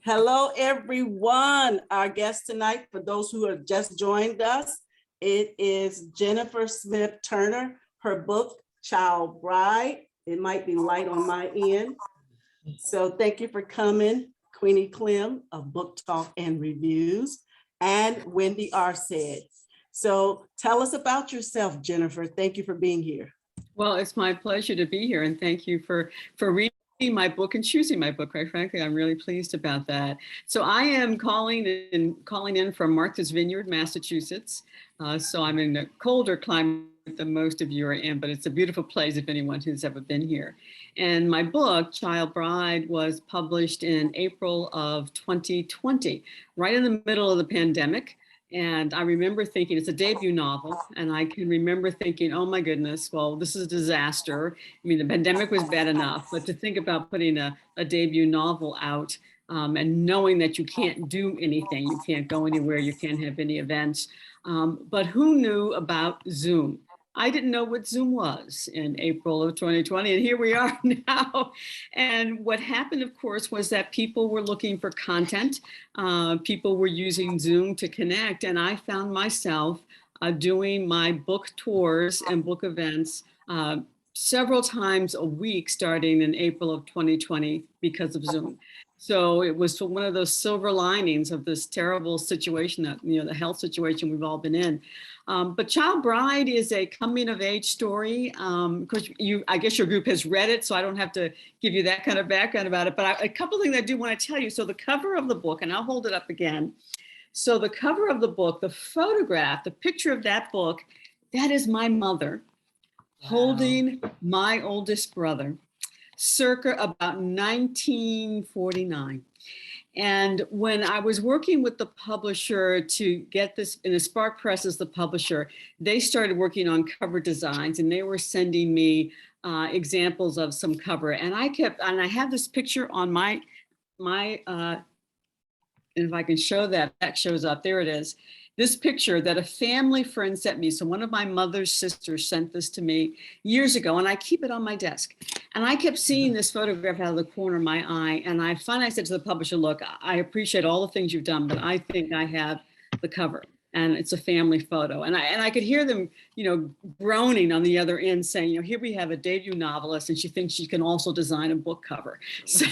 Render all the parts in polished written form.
Hello, everyone. Our guest tonight, for those who have just joined us, it is Jennifer Smith Turner. Her book, Child Bride. It might be light on my end. So thank you for coming, Queenie Clem of Book Talk and Reviews, and Wendy Arsad. So tell us about yourself, Jennifer. Thank you for being here. Well, it's my pleasure to be here, and thank you for reading my book and choosing my book. Quite frankly, I'm really pleased about that. So I am calling in from Martha's Vineyard, Massachusetts. So I'm in a colder climate than most of you are in, but it's a beautiful place if anyone who's ever been here. And my book, Child Bride, was published in April of 2020, right in the middle of the pandemic. And I remember thinking, it's a debut novel, and I can remember thinking, oh my goodness, well, this is a disaster. I mean, the pandemic was bad enough, but to think about putting a debut novel out and knowing that you can't do anything, you can't go anywhere, you can't have any events. But who knew about Zoom? I didn't know what Zoom was in April of 2020, and here we are now. And what happened, of course, was that people were looking for content. People were using Zoom to connect, and I found myself doing my book tours and book events several times a week starting in April of 2020 because of Zoom. So it was one of those silver linings of this terrible situation that, the health situation we've all been in. But Child Bride is a coming of age story. Because I guess your group has read it, so I don't have to give you that kind of background about it. But a couple of things I do want to tell you. So the cover of the book, and I'll hold it up again. So the cover of the book, the photograph, the picture of that book, that is my mother holding my oldest brother, circa about 1949. And when I was working with the publisher to get this, and the Spark Press is the publisher, they started working on cover designs, and they were sending me examples of some cover. And I have this picture on my and if I can show that shows up, there it is. This picture that a family friend sent me. So one of my mother's sisters sent this to me years ago, and I keep it on my desk. And I kept seeing this photograph out of the corner of my eye. And I finally said to the publisher, look, I appreciate all the things you've done, but I think I have the cover. And it's a family photo. And I could hear them, groaning on the other end saying, here we have a debut novelist and she thinks she can also design a book cover. So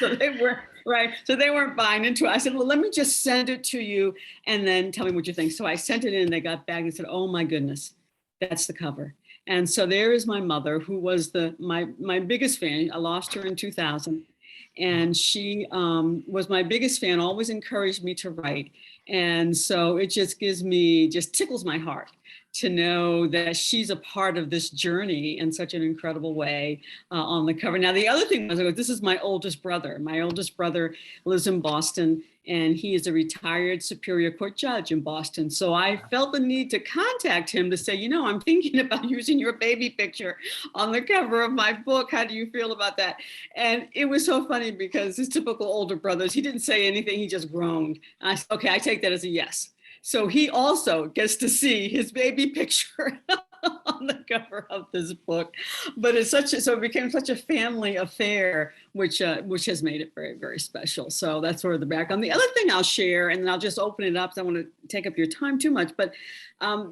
they were right. So they weren't buying into it. I said, well, let me just send it to you and then tell me what you think. So I sent it in and they got back and said, oh my goodness, that's the cover. And so there is my mother, who was my biggest fan. I lost her in 2000. And she was my biggest fan, always encouraged me to write. And so it just tickles my heart to know that she's a part of this journey in such an incredible way on the cover. Now, the other thing was, this is my oldest brother. My oldest brother lives in Boston, and he is a retired Superior Court judge in Boston. So I felt the need to contact him to say, I'm thinking about using your baby picture on the cover of my book. How do you feel about that? And it was so funny because his typical older brothers, he didn't say anything, he just groaned. I said, okay, I take that as a yes. So he also gets to see his baby picture on the cover of this book. But it became such a family affair, which has made it very, very special. So that's sort of the background. The other thing I'll share, and then I'll just open it up, so I don't want to take up your time too much, but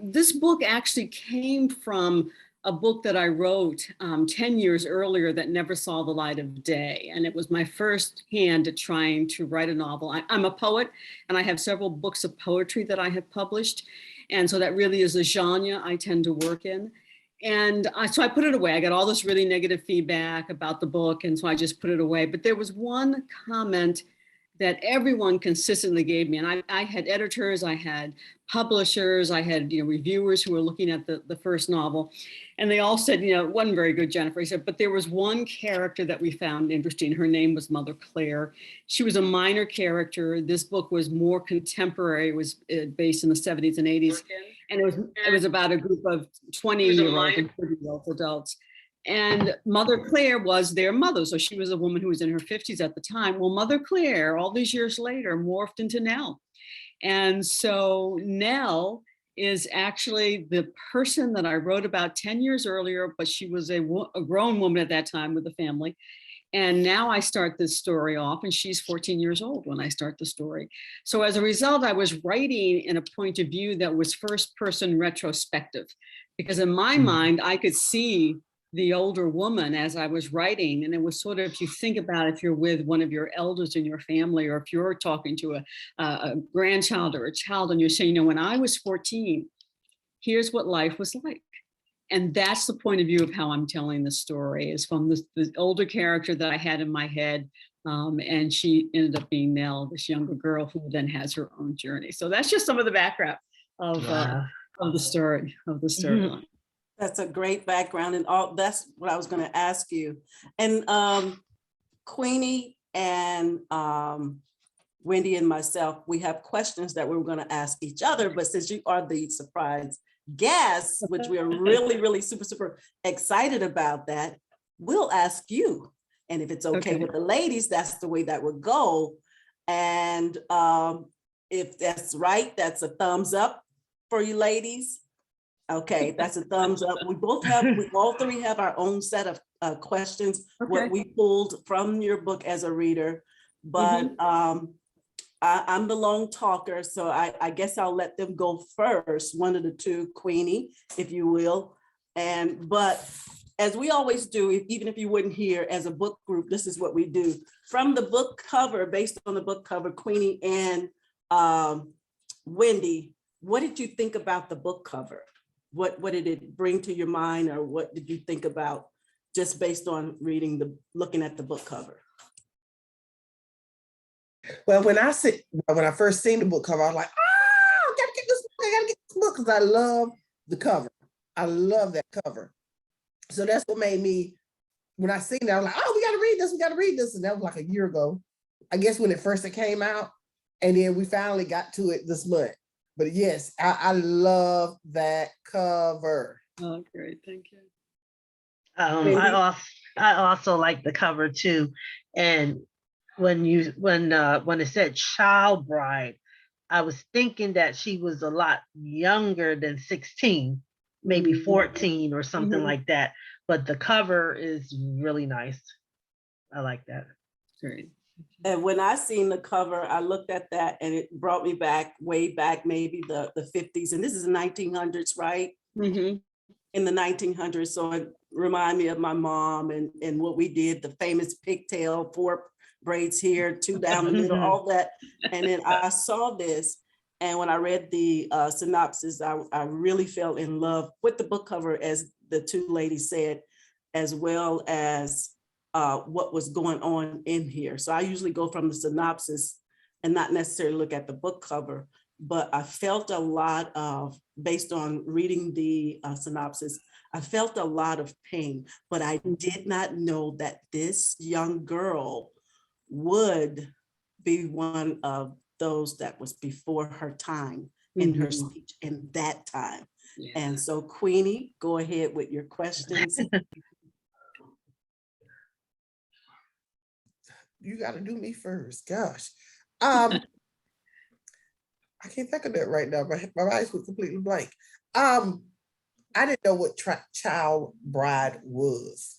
this book actually came from a book that I wrote 10 years earlier that never saw the light of day. And it was my first hand at trying to write a novel. I'm a poet, and I have several books of poetry that I have published. And so that really is a genre I tend to work in. And so I put it away. I got all this really negative feedback about the book, and so I just put it away. But there was one comment that everyone consistently gave me. And I had editors, I had publishers, I had reviewers who were looking at the first novel. And they all said, it wasn't very good, Jennifer. He said, but there was one character that we found interesting. Her name was Mother Claire. She was a minor character. This book was more contemporary. It was based in the 70s and 80s. And it was about a group of 20-year-olds and 30-year-old adults. And Mother Claire was their mother. So she was a woman who was in her 50s at the time. Well, Mother Claire, all these years later, morphed into Nell. And so Nell is actually the person that I wrote about 10 years earlier, but she was a grown woman at that time with a family. And now I start this story off, and she's 14 years old when I start the story. So as a result, I was writing in a point of view that was first person retrospective, because in my mind, I could see the older woman as I was writing. And it was sort of, if you think about if you're with one of your elders in your family, or if you're talking to a grandchild or a child, and you're saying, when I was 14, here's what life was like. And that's the point of view of how I'm telling the story, is from the older character that I had in my head. And she ended up being Nell, this younger girl who then has her own journey. So that's just some of the background of the story, of the storyline. That's a great background, and all that's what I was going to ask you. And Queenie and Wendy and myself, we have questions that we were going to ask each other, but since you are the surprise guests, which we are really, really super excited about, that we'll ask you. And if it's okay with the ladies, that's the way that would go. And if that's right, that's a thumbs up for you ladies. Okay, that's a thumbs up. We all three have our own set of questions, what we pulled from your book as a reader. But I'm the lone talker, so I guess I'll let them go first, one of the two, Queenie, if you will. But as we always do, even if you wouldn't hear, as a book group, this is what we do. From the book cover, based on the book cover, Queenie and Wendy, what did you think about the book cover? What did it bring to your mind, or what did you think about just based on looking at the book cover? Well, when I first seen the book cover, I was like, oh, I gotta get this book, because I love the cover. I love that cover. So that's what made me, when I seen it, I was like, oh, we gotta read this. And that was like a year ago, I guess, when it first came out. And then we finally got to it this month. But yes, I love that cover. Oh, great, thank you. I also like the cover too. And when it said child bride, I was thinking that she was a lot younger than 16, maybe 14 or something like that. But the cover is really nice. I like that. Great. And when I seen the cover, I looked at that and it brought me back, way back, maybe the 50s. And this is the 1900s, right? In the 1900s. So it reminded me of my mom and what we did, the famous pigtail, 4 braids here, 2 down the middle, all that. And then I saw this. And when I read the synopsis, I really fell in love with the book cover, as the two ladies said, as well as what was going on in here. So I usually go from the synopsis and not necessarily look at the book cover, but I felt a lot of, based on reading the synopsis, I felt a lot of pain, but I did not know that this young girl would be one of those that was before her time in her speech in that time. And so Queenie, go ahead with your questions. You got to do me first. Gosh. I can't think of that right now. My eyes were completely blank. I didn't know what child bride was.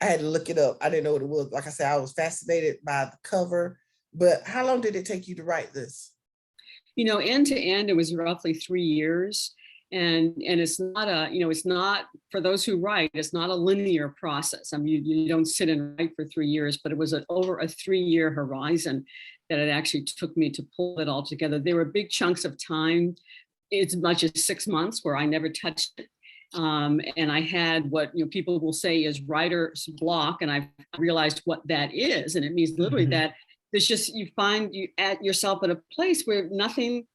I had to look it up. I didn't know what it was. Like I said, I was fascinated by the cover, but how long did it take you to write this? End to end, it was roughly 3 years. And it's not it's not, for those who write, it's not a linear process. I mean, you don't sit and write for 3 years, but it was over a 3-year horizon that it actually took me to pull it all together. There were big chunks of time, as much as 6 months, where I never touched it. And I had what people will say is writer's block, and I realized what that is. And it means literally that there's just, you find you at yourself at a place where nothing's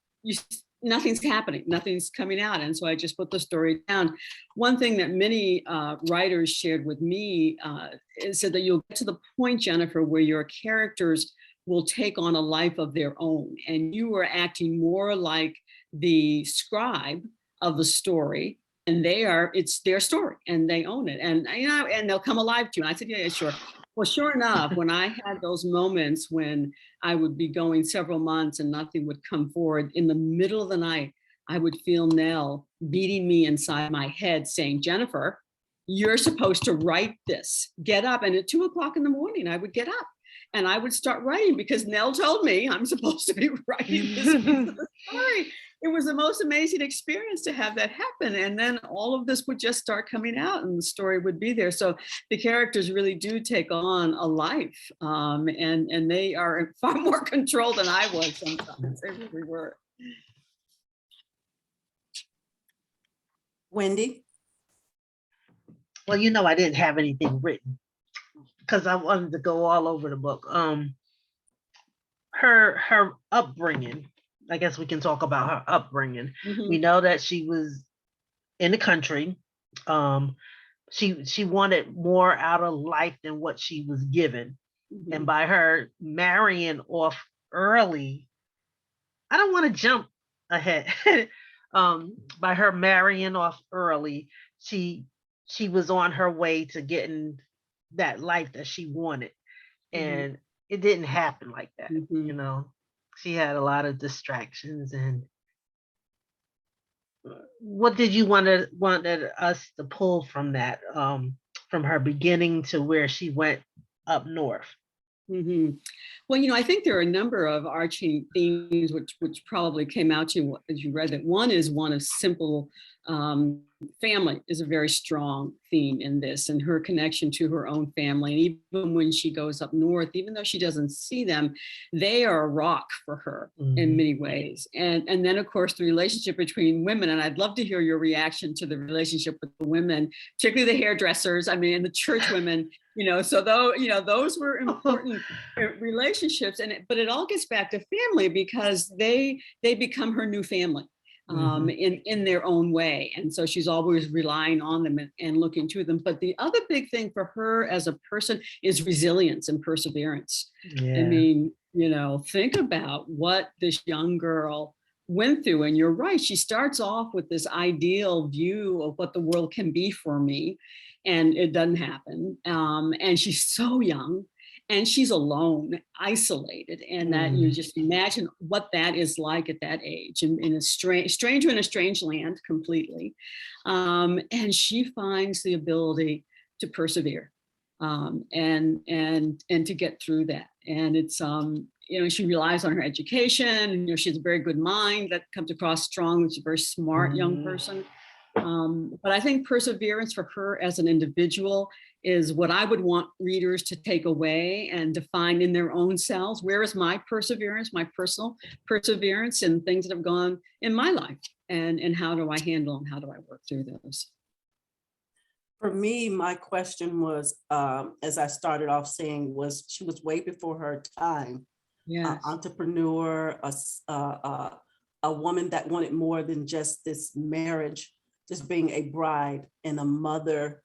happening, nothing's coming out. And so I just put the story down. One thing that many writers shared with me is that you'll get to the point, Jennifer, where your characters will take on a life of their own. And you are acting more like the scribe of the story, and it's their story and they own it. And and they'll come alive to you. And I said, yeah, sure. Well, sure enough, when I had those moments when I would be going several months and nothing would come forward, in the middle of the night, I would feel Nell beating me inside my head saying, Jennifer, you're supposed to write this, get up. And at 2 o'clock in the morning, I would get up and I would start writing because Nell told me I'm supposed to be writing this piece of the story. It was the most amazing experience to have that happen. And then all of this would just start coming out and the story would be there. So the characters really do take on a life, and they are in far more control than I was sometimes. They really were. Wendy? Well, you know, I didn't have anything written because I wanted to go all over the book. Her upbringing, I guess we can talk about her upbringing. Mhm. We know that she was in the country. She wanted more out of life than what she was given. Mhm. And by her marrying off early, I don't want to jump ahead. By her marrying off early, she was on her way to getting that life that she wanted. And it didn't happen like that. Mhm. You know, she had a lot of distractions. And what did you wanted us to pull from that, from her beginning to where she went up north? Mhm. Well, I think there are a number of arching themes which probably came out to you as you read it. One is one of simple family is a very strong theme in this, and her connection to her own family. And even when she goes up north, even though she doesn't see them, they are a rock for her in many ways. And then of course the relationship between women, and I'd love to hear your reaction to the relationship with the women, particularly the hairdressers, and the church women. So those were important relationships, but it all gets back to family because they become her new family in their own way. And so she's always relying on them and looking to them. But the other big thing for her as a person is resilience and perseverance. Yeah. Think about what this young girl went through. And you're right, she starts off with this ideal view of what the world can be for me. And it doesn't happen. And she's so young and she's alone, isolated. And that you just imagine what that is like at that age, in a stranger in a strange land completely. And she finds the ability to persevere and to get through that. And it's, she relies on her education. She has a very good mind that comes across strong. She's a very smart young person. But I think perseverance for her as an individual is what I would want readers to take away and define in their own selves. Where is my perseverance, my personal perseverance, and things that have gone in my life? And how do I handle and how do I work through those? For me, my question was, as I started off saying, was she was way before her time. Yeah. Entrepreneur, a woman that wanted more than just this marriage, just being a bride and a mother,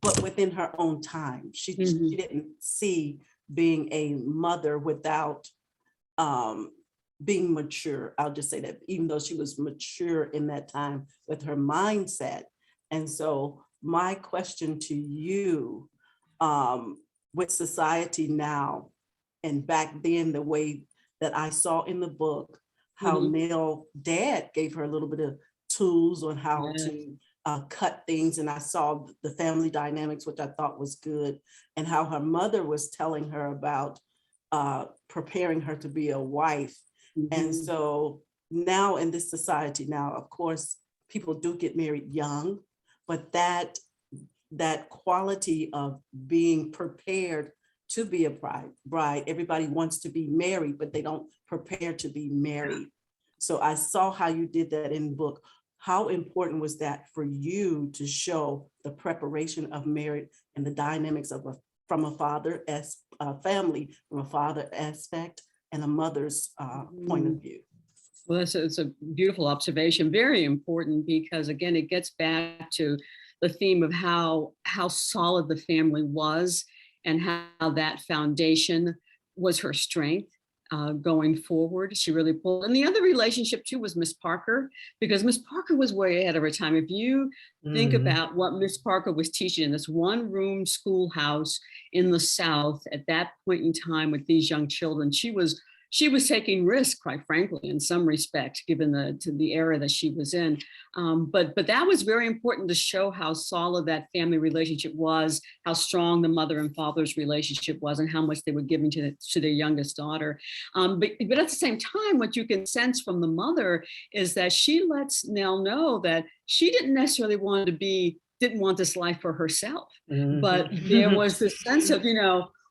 but within her own time. She didn't see being a mother without being mature. I'll just say that, even though she was mature in that time with her mindset. And so my question to you, with society now and back then, the way that I saw in the book, how Nell dad gave her a little bit of tools on how to cut things. And I saw the family dynamics, which I thought was good, and how her mother was telling her about preparing her to be a wife. And so now in this society now, of course, people do get married young, but that quality of being prepared to be a bride, everybody wants to be married, but they don't prepare to be married. So I saw how you did that in the book. How important was that for you to show the preparation of marriage and the dynamics of from a father as a family, from a father aspect and a mother's point of view? Well, it's a beautiful observation, very important, because again, it gets back to the theme of how solid the family was and how that foundation was her strength going forward. She really pulled. And the other relationship too was Miss Parker, because Miss Parker was way ahead of her time. If you think about what Miss Parker was teaching in this one room schoolhouse in the South at that point in time with these young children, she was she was taking risks, quite frankly, in some respect, given the era that she was in. But that was very important to show how solid that family relationship was, how strong the mother and father's relationship was, and how much they were giving to their youngest daughter. But at the same time, what you can sense from the mother is that she lets Nell know that she didn't necessarily didn't want this life for herself. But there was this sense of,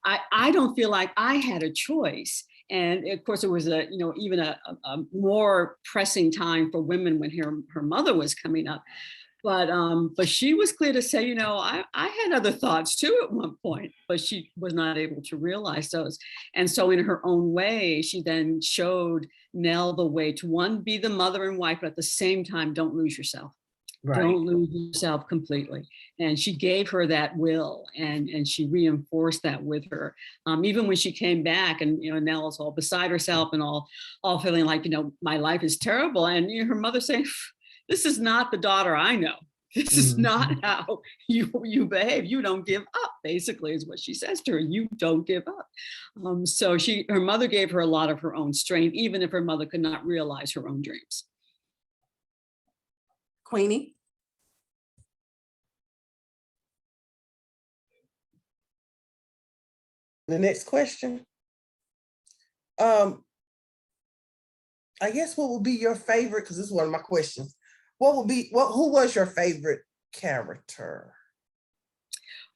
I don't feel like I had a choice. And of course, it was even a more pressing time for women when her mother was coming up. But she was clear to say, I had other thoughts too at one point, but she was not able to realize those. And so in her own way, she then showed Nell the way to, one, be the mother and wife, but at the same time, don't lose yourself. Right. Don't lose yourself completely. And she gave her that will, and she reinforced that with her. Even when she came back and, Nell was all beside herself and all feeling like, my life is terrible. And her mother saying, this is not the daughter I know. This is not how you behave. You don't give up, basically, is what she says to her. You don't give up. So her mother gave her a lot of her own strength, even if her mother could not realize her own dreams. Queenie? The next question. I guess what would be your favorite, because this is one of my questions. Who was your favorite character?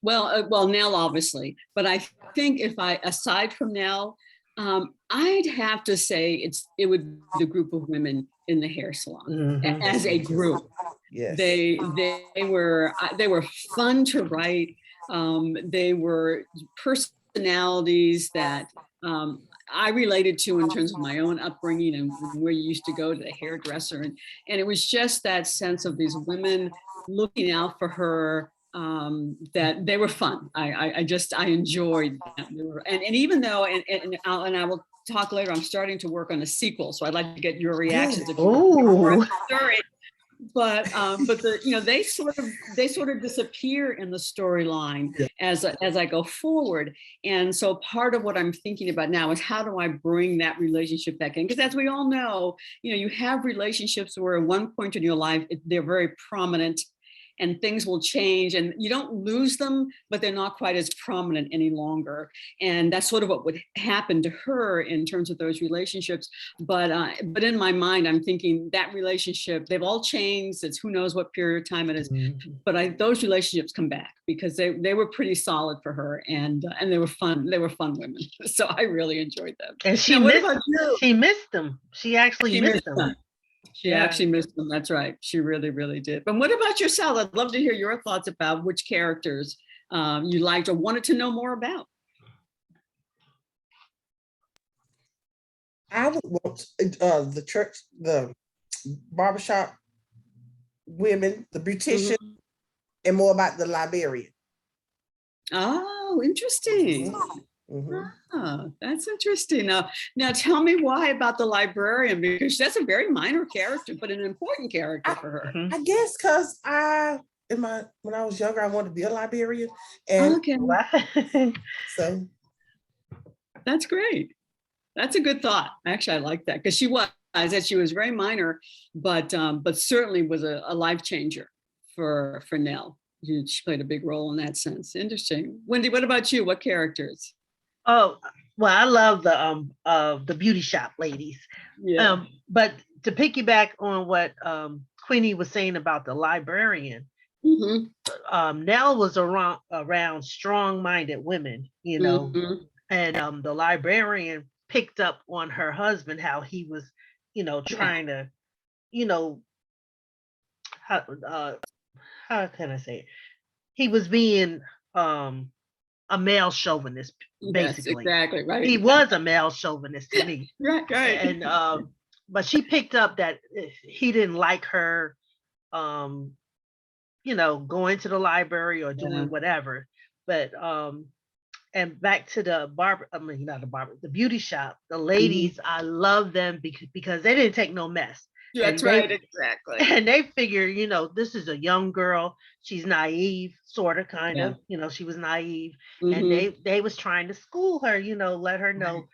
Well, Nell, obviously, but I think aside from Nell, I'd have to say it would be the group of women in the hair salon as a group. Yes. They were fun to write. They were personalities that I related to in terms of my own upbringing and where you used to go to the hairdresser. And it was just that sense of these women looking out for her, that they were fun. I enjoyed that. And even though, and I will talk later, I'm starting to work on a sequel. So I'd like to get your reactions. But they sort of disappear in the storyline as I go forward. And so part of what I'm thinking about now is, how do I bring that relationship back in? Because as we all know, you have relationships where at one point in your life, they're very prominent and things will change, and you don't lose them, but they're not quite as prominent any longer. And that's sort of what would happen to her in terms of those relationships. But in my mind, I'm thinking that relationship, they've all changed. It's who knows what period of time it is. But those relationships come back because they were pretty solid for her, and they were fun. They were fun women. So I really enjoyed them. And she missed them. She actually missed them. She actually missed them. That's right. She really, really did. But what about yourself? I'd love to hear your thoughts about which characters you liked or wanted to know more about. I would want the church, the barbershop women, the beautician, and more about the librarian. Oh, interesting. Oh, that's interesting. Now tell me why about the librarian, because that's a very minor character, but an important character for her. I guess because when I was younger, I wanted to be a librarian. And so that's great. That's a good thought. Actually, I like that, because she was very minor, but certainly was a life changer for Nell. She played a big role in that sense. Interesting. Wendy, what about you? What characters? Oh, well, I love the beauty shop ladies. Yeah. But to piggyback on what Queenie was saying about the librarian, Nell was around strong-minded women, and the librarian picked up on her husband, how he was, trying to, how can I say it? He was being a male chauvinist, basically. Yes, exactly, right. He was a male chauvinist to me. Right. And but she picked up that he didn't like her going to the library or doing whatever. But and back to the beauty shop, the ladies, I love them because they didn't take no mess. That's right, exactly. And they figure, this is a young girl. She's naive, sort of, kind of. She was naive, and they was trying to school her. Let her know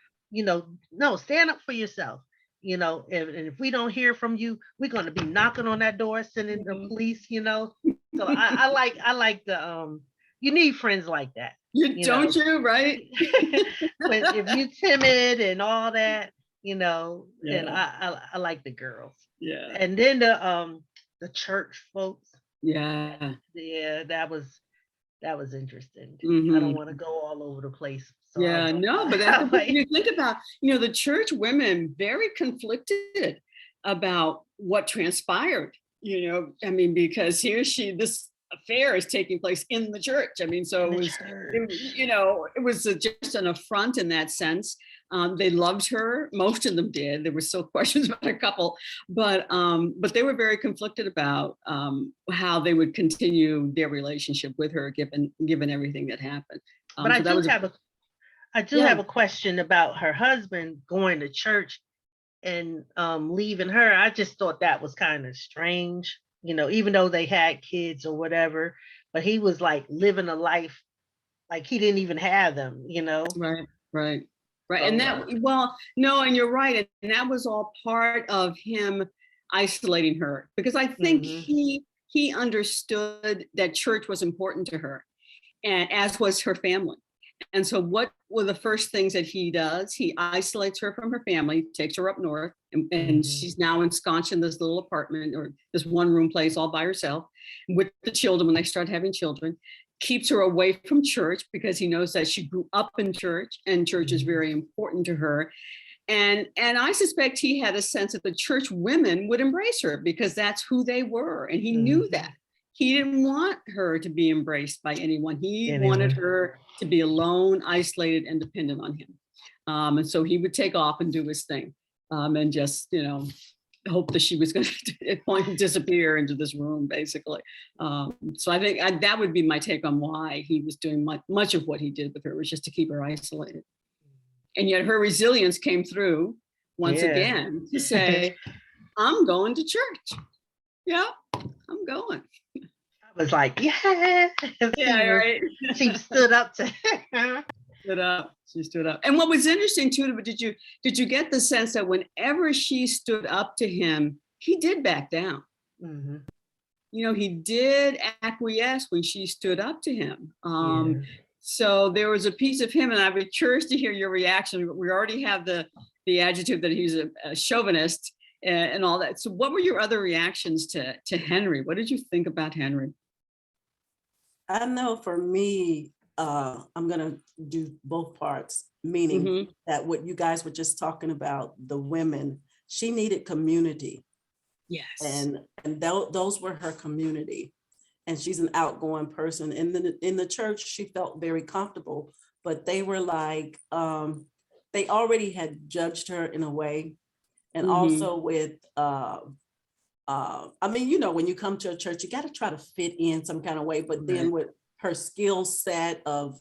no, stand up for yourself. And if we don't hear from you, we're going to be knocking on that door, sending the police. So I like the you need friends like that. Don't you, right? But if you're timid and all that, and Yeah. I like the girls. Yeah. And then the church folks. Yeah. Yeah, that was interesting. I Mhm. don't want to go all over the place. So Yeah, no, but that's like, you think about, the church women very conflicted about what transpired, I mean, because this affair is taking place in the church. I mean, so it was, it was just an affront in that sense. They loved her. Most of them did. There were still questions about a couple, but they were very conflicted about how they would continue their relationship with her, given everything that happened. But I do have a question about her husband going to church and leaving her. I just thought that was kind of strange, even though they had kids or whatever, but he was like living a life like he didn't even have them, Right. And no, and you're right. And that was all part of him isolating her, because I think he understood that church was important to her, and as was her family. And so what were the first things that he does? He isolates her from her family, takes her up north, and she's now ensconced in this little apartment or this one room place all by herself with the children when they start having children. Keeps her away from church because he knows that she grew up in church and church is very important to her. And I suspect he had a sense that the church women would embrace her because that's who they were. And he knew that. He didn't want her to be embraced by anyone. He wanted her to be alone, isolated, and dependent on him. And so he would take off and do his thing and just, hope that she was going to at point disappear into this room, basically. So I think that would be my take on why he was doing much of what he did with her, was just to keep her isolated. And yet her resilience came through once again to say, I'm going to church. Yeah, I'm going. I was like, yeah, right. She stood up to her. She stood up. And what was interesting too, did you get the sense that whenever she stood up to him, he did back down? He did acquiesce when she stood up to him. So there was a piece of him, and I'd be curious to hear your reaction. We already have the adjective that he's a chauvinist and all that. So what were your other reactions to Henry? What did you think about Henry? I know for me, I'm going to do both parts, meaning that what you guys were just talking about, the women, she needed community. Yes. And those were her community. And she's an outgoing person. In the church, she felt very comfortable, but they were like, they already had judged her in a way. And also with, I mean, when you come to a church, you got to try to fit in some kind of way, but then with her skill set of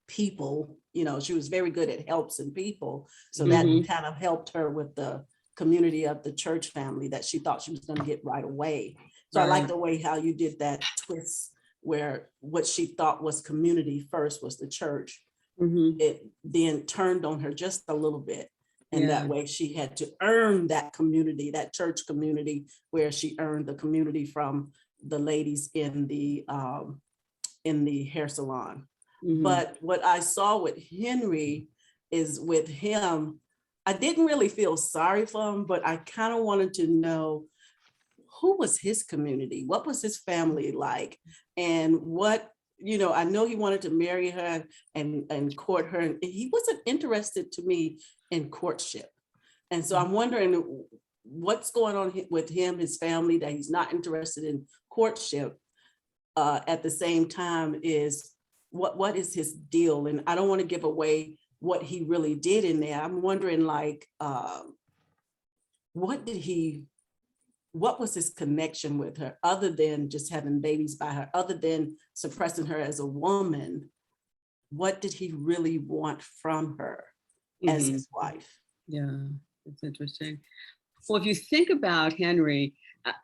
people, she was very good at helping people. So that kind of helped her with the community of the church family that she thought she was going to get right away. So I like the way how you did that twist, where what she thought was community first was the church. It then turned on her just a little bit. And that way she had to earn that community, that church community, where she earned the community from the ladies in the hair salon. But what I saw with Henry is, with him, I didn't really feel sorry for him, but I kind of wanted to know, who was his community? What was his family like? And what, I know he wanted to marry her and court her, and he wasn't interested to me in courtship. And so I'm wondering what's going on with him, his family, that he's not interested in courtship. At the same time, is what is his deal? And I don't want to give away what he really did in there. I'm wondering, like, what was his connection with her, other than just having babies by her, other than suppressing her as a woman? What did he really want from her as his wife? Yeah, it's interesting. Well, if you think about Henry,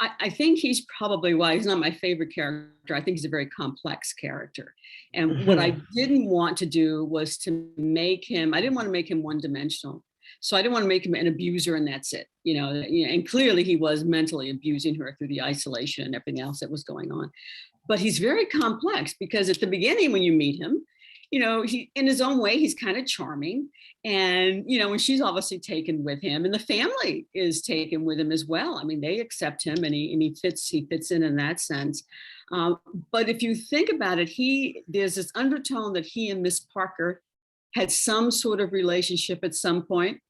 I think he's probably why he's not my favorite character. I think he's a very complex character. And what I didn't want to do was to make him, I didn't want to make him one-dimensional. So I didn't want to make him an abuser and that's it. And clearly he was mentally abusing her through the isolation and everything else that was going on. But he's very complex because at the beginning when you meet him, he, in his own way, he's kind of charming. And, and she's obviously taken with him and the family is taken with him as well. I mean, they accept him and he fits in that sense. But if you think about it, there's this undertone that he and Miss Parker had some sort of relationship at some point.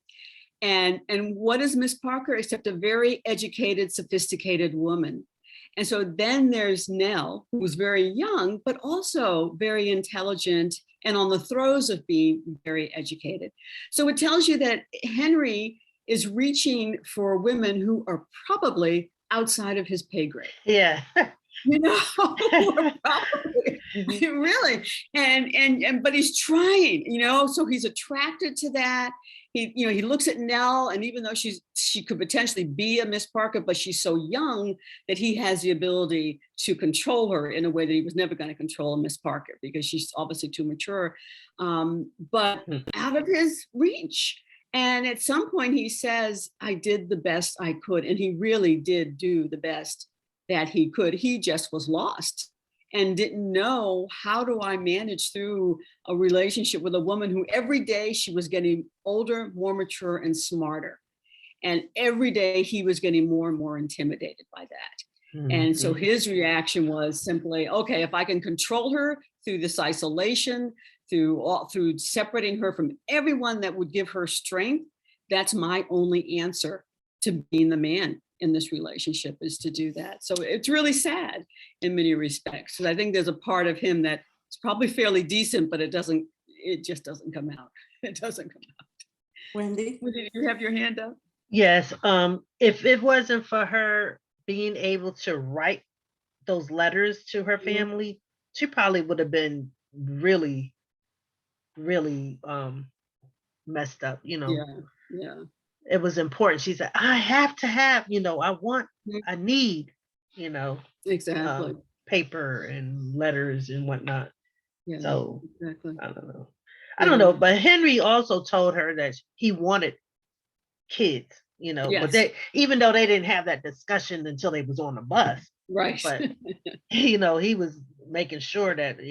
And what is Miss Parker except a very educated, sophisticated woman? And so then there's Nell, who was very young, but also very intelligent and on the throes of being very educated. So it tells you that Henry is reaching for women who are probably outside of his pay grade. Yeah. Probably, really. But he's trying, so he's attracted to that. He looks at Nell, and even though she could potentially be a Miss Parker, but she's so young that he has the ability to control her in a way that he was never going to control a Miss Parker because she's obviously too mature, but out of his reach. And at some point he says, I did the best I could. And he really did do the best that he could. He just was lost and didn't know, how do I manage through a relationship with a woman who every day she was getting older, more mature and smarter. And every day he was getting more and more intimidated by that. Mm-hmm. And so his reaction was simply, okay, if I can control her through this isolation, through separating her from everyone that would give her strength, that's my only answer to being the man in this relationship, is to do that. So it's really sad in many respects. So I think there's a part of him that is probably fairly decent, but it just doesn't come out. It doesn't come out. Wendy? Did you have your hand up? Yes. If it wasn't for her being able to write those letters to her family, she probably would have been really, really messed up, Yeah. It was important. She said, I have to have, I need, exactly, paper and letters and whatnot. Yeah, so exactly. I don't know. But Henry also told her that he wanted kids, yes. but even though they didn't have that discussion until they was on the bus. Right. But, he was making sure that,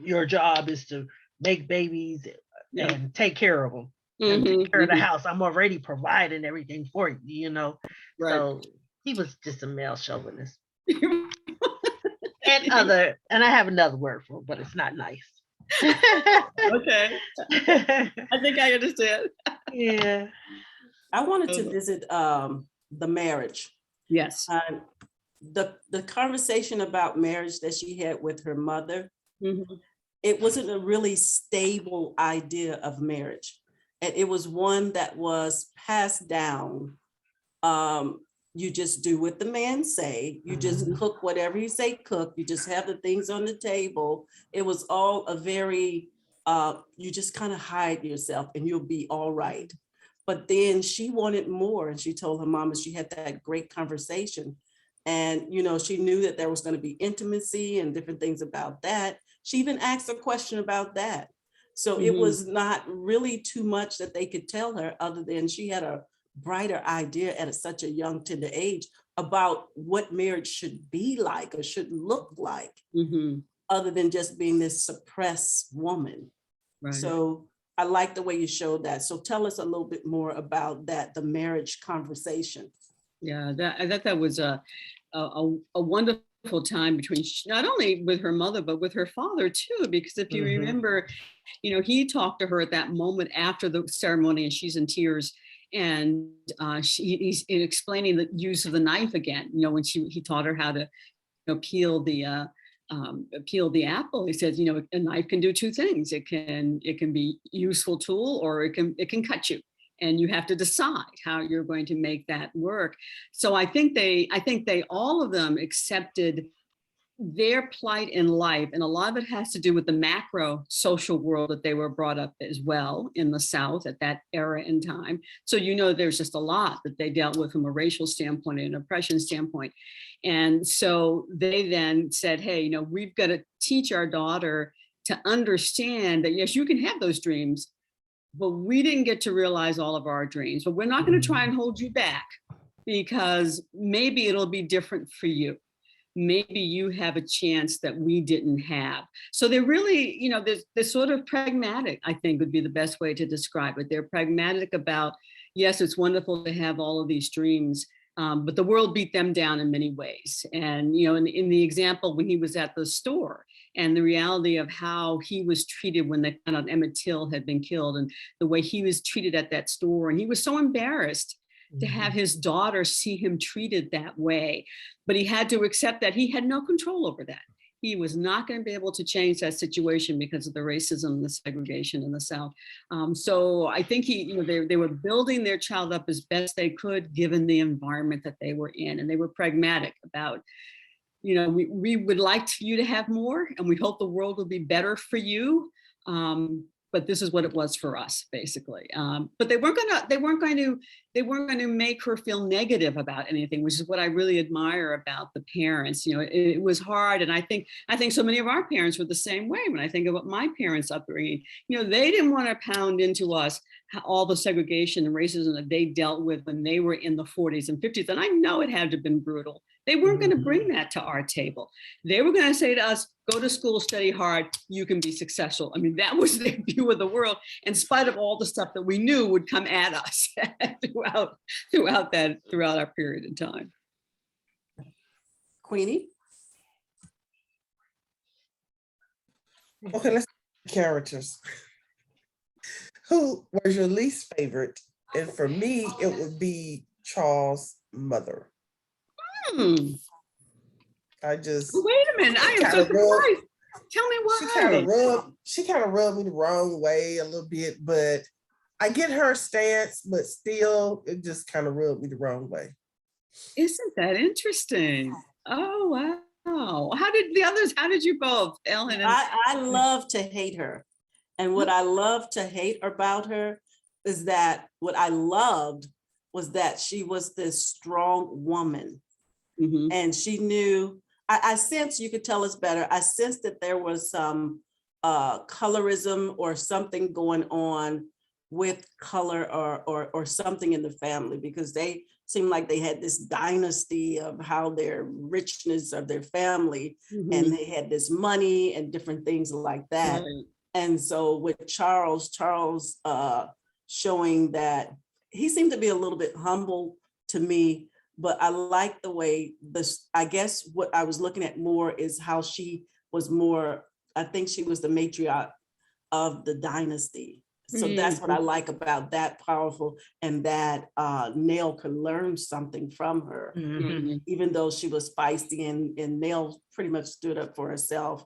your job is to make babies and take care of them. And take care of the house. I'm already providing everything for you, Right. So he was just a male chauvinist. and I have another word for it, but it's not nice. Okay. I think I understand. Yeah. I wanted to visit the marriage. Yes. The conversation about marriage that she had with her mother, it wasn't a really stable idea of marriage. And it was one that was passed down. You just do what the man say. You just cook whatever you say cook. You just have the things on the table. It was all a very, you just kind of hide yourself and you'll be all right. But then she wanted more, and she told her mama, she had that great conversation. And, she knew that there was going to be intimacy and different things about that. She even asked a question about that. So it was not really too much that they could tell her, other than she had a brighter idea at such a young, tender age about what marriage should be like or should look like, other than just being this suppressed woman. Right. So I like the way you showed that. So tell us a little bit more about that, the marriage conversation. Yeah, I thought that was a wonderful time between, not only with her mother, but with her father too, because if you remember, he talked to her at that moment after the ceremony and she's in tears, and he's explaining the use of the knife again, when he taught her how to peel the apple. He says, a knife can do two things. It can be a useful tool, or it can cut you. And you have to decide how you're going to make that work. So I think they all of them accepted their plight in life, and a lot of it has to do with the macro social world that they were brought up as well in the South at that era in time. So, there's just a lot that they dealt with from a racial standpoint and an oppression standpoint. And so they then said, hey, we've got to teach our daughter to understand that, yes, you can have those dreams, but we didn't get to realize all of our dreams. But we're not going to try and hold you back, because maybe it'll be different for you. Maybe you have a chance that we didn't have. So they're really, they're sort of pragmatic, I think would be the best way to describe it. They're pragmatic about, yes, it's wonderful to have all of these dreams, but the world beat them down in many ways. And, in the example when he was at the store and the reality of how he was treated when they found out Emmett Till had been killed and the way he was treated at that store. And he was so embarrassed to have his daughter see him treated that way. But he had to accept that he had no control over that. He was not going to be able to change that situation because of the racism and the segregation in the South. So I think they were building their child up as best they could, given the environment that they were in. And they were pragmatic about, we would like you to have more, and we hope the world will be better for you. But this is what it was for us, basically. But they weren't going to make her feel negative about anything, which is what I really admire about the parents. It was hard, and I think so many of our parents were the same way. When I think about my parents' upbringing, they didn't want to pound into us all the segregation and racism that they dealt with when they were in the 40s and 50s, and I know it had to have been brutal. They weren't going to bring that to our table. They were going to say to us, go to school, study hard, you can be successful. I mean, that was their view of the world, in spite of all the stuff that we knew would come at us throughout our period of time. Queenie? Okay, let's characters. Who was your least favorite? And for me, it would be Charles' mother. I just wait a minute. I am so surprised. Tell me why. She kind of rubbed me the wrong way a little bit, but I get her stance, but still, it just kind of rubbed me the wrong way. Isn't that interesting? Oh wow! How did you both, Ellen? I love to hate her, and what I love to hate about her is that what I loved was that she was this strong woman. Mm-hmm. And she knew, I sensed, you could tell us better, I sensed that there was some colorism or something going on with color or something in the family, because they seemed like they had this dynasty of how their richness of their family, mm-hmm. and they had this money and different things like that. Right. And so with Charles showing that he seemed to be a little bit humble to me, but I like the way I guess what I was looking at more is how she was more, I think she was the matriarch of the dynasty. So mm-hmm. that's what I like about that powerful, and that Nell could learn something from her, mm-hmm. even though she was feisty, and Nell pretty much stood up for herself.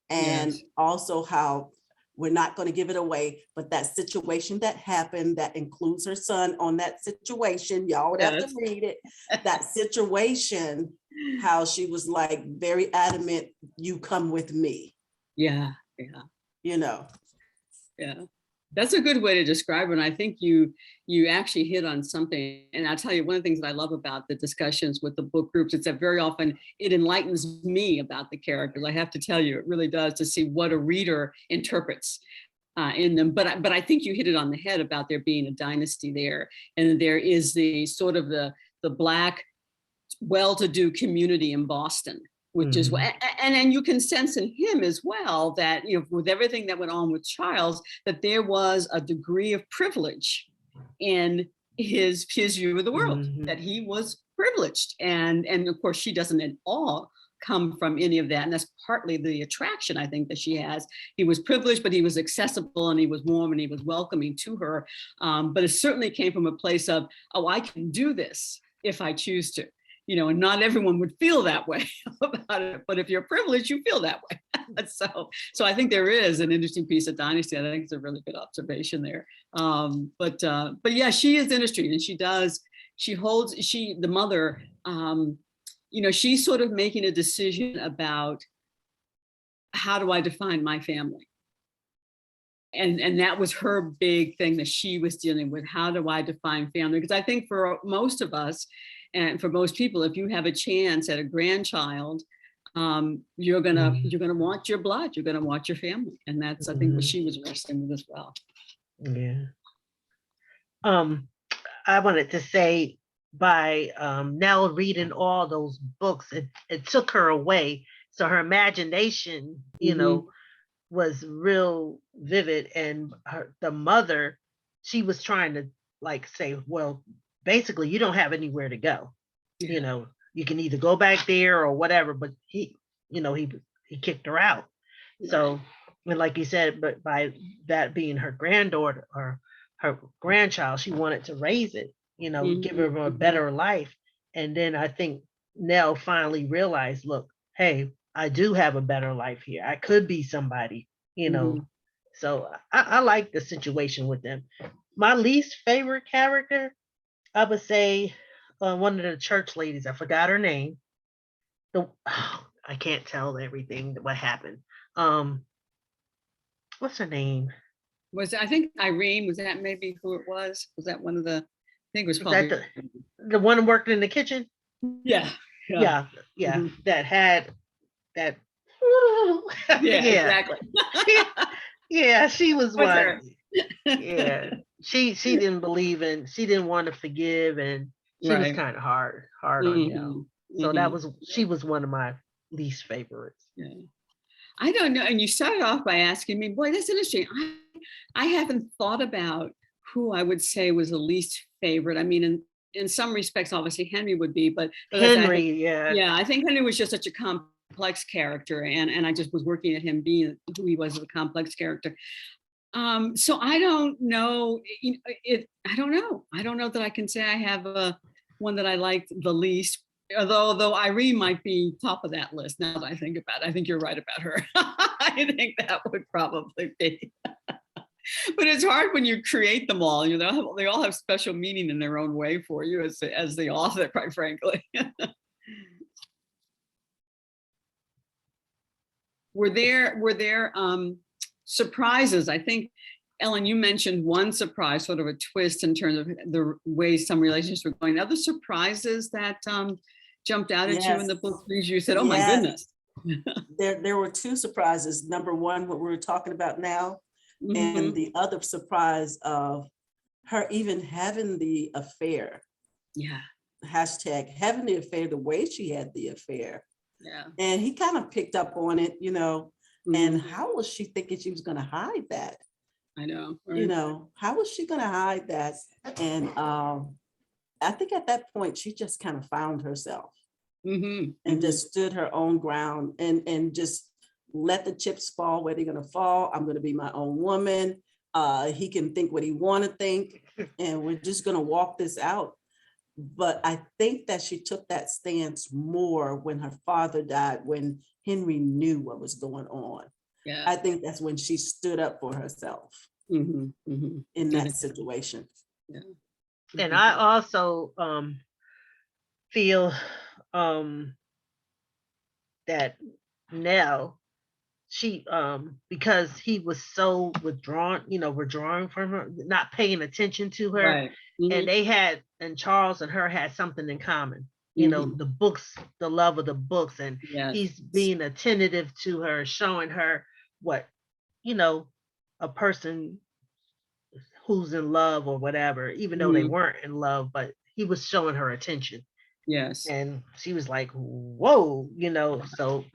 And yes. also how, we're not going to give it away, but that situation that happened that includes her son on that situation, y'all would have to read it. That situation, how she was like very adamant, you come with me. Yeah. Yeah. That's a good way to describe it. And I think you actually hit on something. And I'll tell you, one of the things that I love about the discussions with the book groups is that very often it enlightens me about the characters. I have to tell you, it really does, to see what a reader interprets in them. But I think you hit it on the head about there being a dynasty there. And there is the sort of the Black well-to-do community in Boston, which mm-hmm. is what, and you can sense in him as well that, with everything that went on with Charles, that there was a degree of privilege in his view of the world, mm-hmm. that he was privileged. And of course, she doesn't at all come from any of that. And that's partly the attraction, I think, that she has. He was privileged, but he was accessible, and he was warm, and he was welcoming to her. But it certainly came from a place of, oh, I can do this if I choose to. And not everyone would feel that way about it, but if you're privileged, you feel that way. So I think there is an interesting piece of dynasty. I think it's a really good observation there. But yeah, she is interesting, and the mother, she's sort of making a decision about how do I define my family? And that was her big thing that she was dealing with. How do I define family? Because I think for most of us and for most people, if you have a chance at a grandchild, you're gonna want your blood, you're gonna want your family. And that's, I think, what she was wrestling with as well. Yeah. I wanted to say by Nell reading all those books, it took her away. So her imagination, was real vivid. And the mother, she was trying to like say, well, basically you don't have anywhere to go. Yeah. You can either go back there or whatever, but he kicked her out. Right. So, and like you said, but by that being her granddaughter or her grandchild, she wanted to raise it, give her a better life. And then I think Nell finally realized, look, hey, I do have a better life here. I could be somebody, So I like the situation with them. My least favorite character, I would say one of the church ladies. I forgot her name. I can't tell everything what happened. What's her name? I think Irene, was that maybe who it was? Was that one of the, I think it was Was probably. that the one who worked in the kitchen? Yeah. That had that. Yeah, exactly. Yeah, she was What's one. her? Yeah, she didn't believe in, she didn't want to forgive, and she was Right. kind of hard on Nell. So she was one of my least favorites. Yeah. I don't know. And you started off by asking me, boy, that's interesting. I haven't thought about who I would say was the least favorite. I mean, in some respects, obviously Henry would be, but Henry, I think Henry was just such a complex character, and I just was working at him being who he was as a complex character. So I don't know. I don't know. I don't know that I can say I have one that I liked the least. Although Irene might be top of that list now that I think about it. I think you're right about her. I think that would probably be. But it's hard when you create them all. They all have special meaning in their own way for you as the author, quite frankly. Were there surprises? I think, Ellen, you mentioned one surprise, sort of a twist in terms of the way some relationships were going. Other surprises that jumped out at you in the book? You said, "Oh my goodness." There were two surprises. Number one, what we were talking about now, and the other surprise of her even having the affair. Yeah. Hashtag having the affair, the way she had the affair. Yeah. And he kind of picked up on it, and how was she thinking she was going to hide that? I know. Right? How was she going to hide that? And I think at that point, she just kind of found herself and just stood her own ground and just let the chips fall where they're going to fall. I'm going to be my own woman. He can think what he want to think, and we're just going to walk this out. But I think that she took that stance more when her father died, when Henry knew what was going on. Yeah. I think that's when she stood up for herself in that situation. Yeah. And I also feel that Nell, she because he was so withdrawing from her, not paying attention to her. Right. And they had, and Charles and her had something in common, the books, the love of the books, and he's being attentive to her, showing her what, a person who's in love or whatever, even though they weren't in love, but he was showing her attention. Yes. And she was like, whoa, so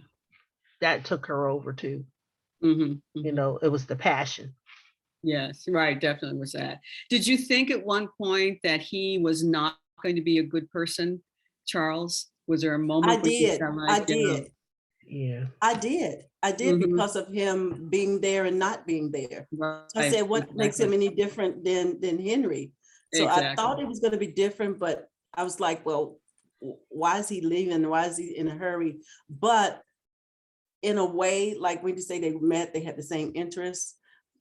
that took her over too. It was the passion. Yes, right, definitely was that. Did you think at one point that he was not going to be a good person, Charles? Was there a moment? I did. Yeah. I did because of him being there and not being there. Right. So I said, what makes him any different than Henry? So I thought it was going to be different, but I was like, well, why is he leaving? Why is he in a hurry? But in a way, like when you say they met, they had the same interests.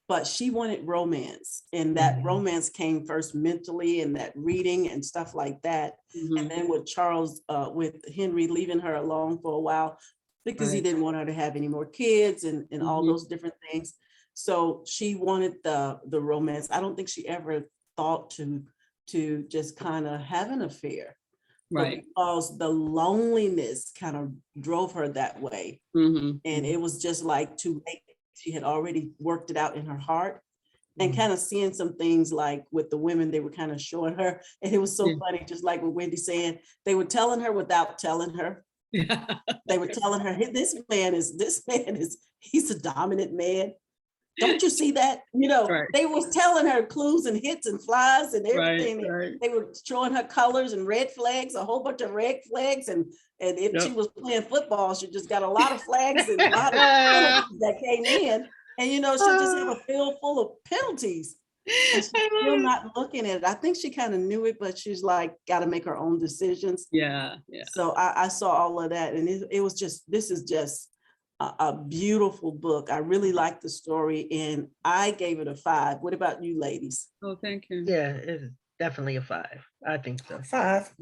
but she wanted romance, and that romance came first mentally and that reading and stuff like that. And then with Charles, with Henry leaving her alone for a while because he didn't want her to have any more kids and all those different things. So she wanted the romance. I don't think she ever thought to just kind of have an affair. Right. Because the loneliness kind of drove her that way. And it was just like too late. She had already worked it out in her heart, and kind of seeing some things like with the women, they were kind of showing her. And it was so funny, just like with Wendy saying, they were telling her without telling her. They were telling her, hey, this man is, he's a dominant man. Don't you see that? You know, they was telling her clues and hits and flies and everything. They were showing her colors and red flags, a whole bunch of red flags. And if she was playing football, she just got a lot of flags and a lot of penalties that came in. And, you know, she'll just have a field full of penalties. And she's still not looking at it. I think she kind of knew it, but she's like, got to make her own decisions. Yeah. So I saw all of that. And it was just, this is just a beautiful book. I really liked the story, and I gave it a 5. What about you, ladies? Oh, thank you. Yeah, it is definitely a 5. I think so. 5.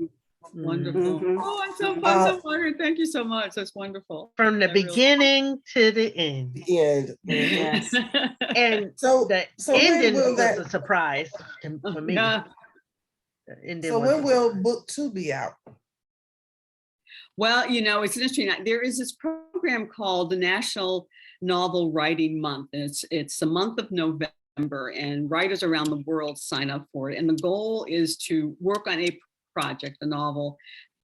Wonderful. Oh, I'm so fun, so honored. Thank you so much. That's wonderful. From the beginning to the end. Yes. And so the ending was a surprise for me. So when will book 2 be out? Well, you know, it's interesting. There is this program called the National Novel Writing Month. And it's the month of November, and writers around the world sign up for it. And the goal is to work on a project, a novel,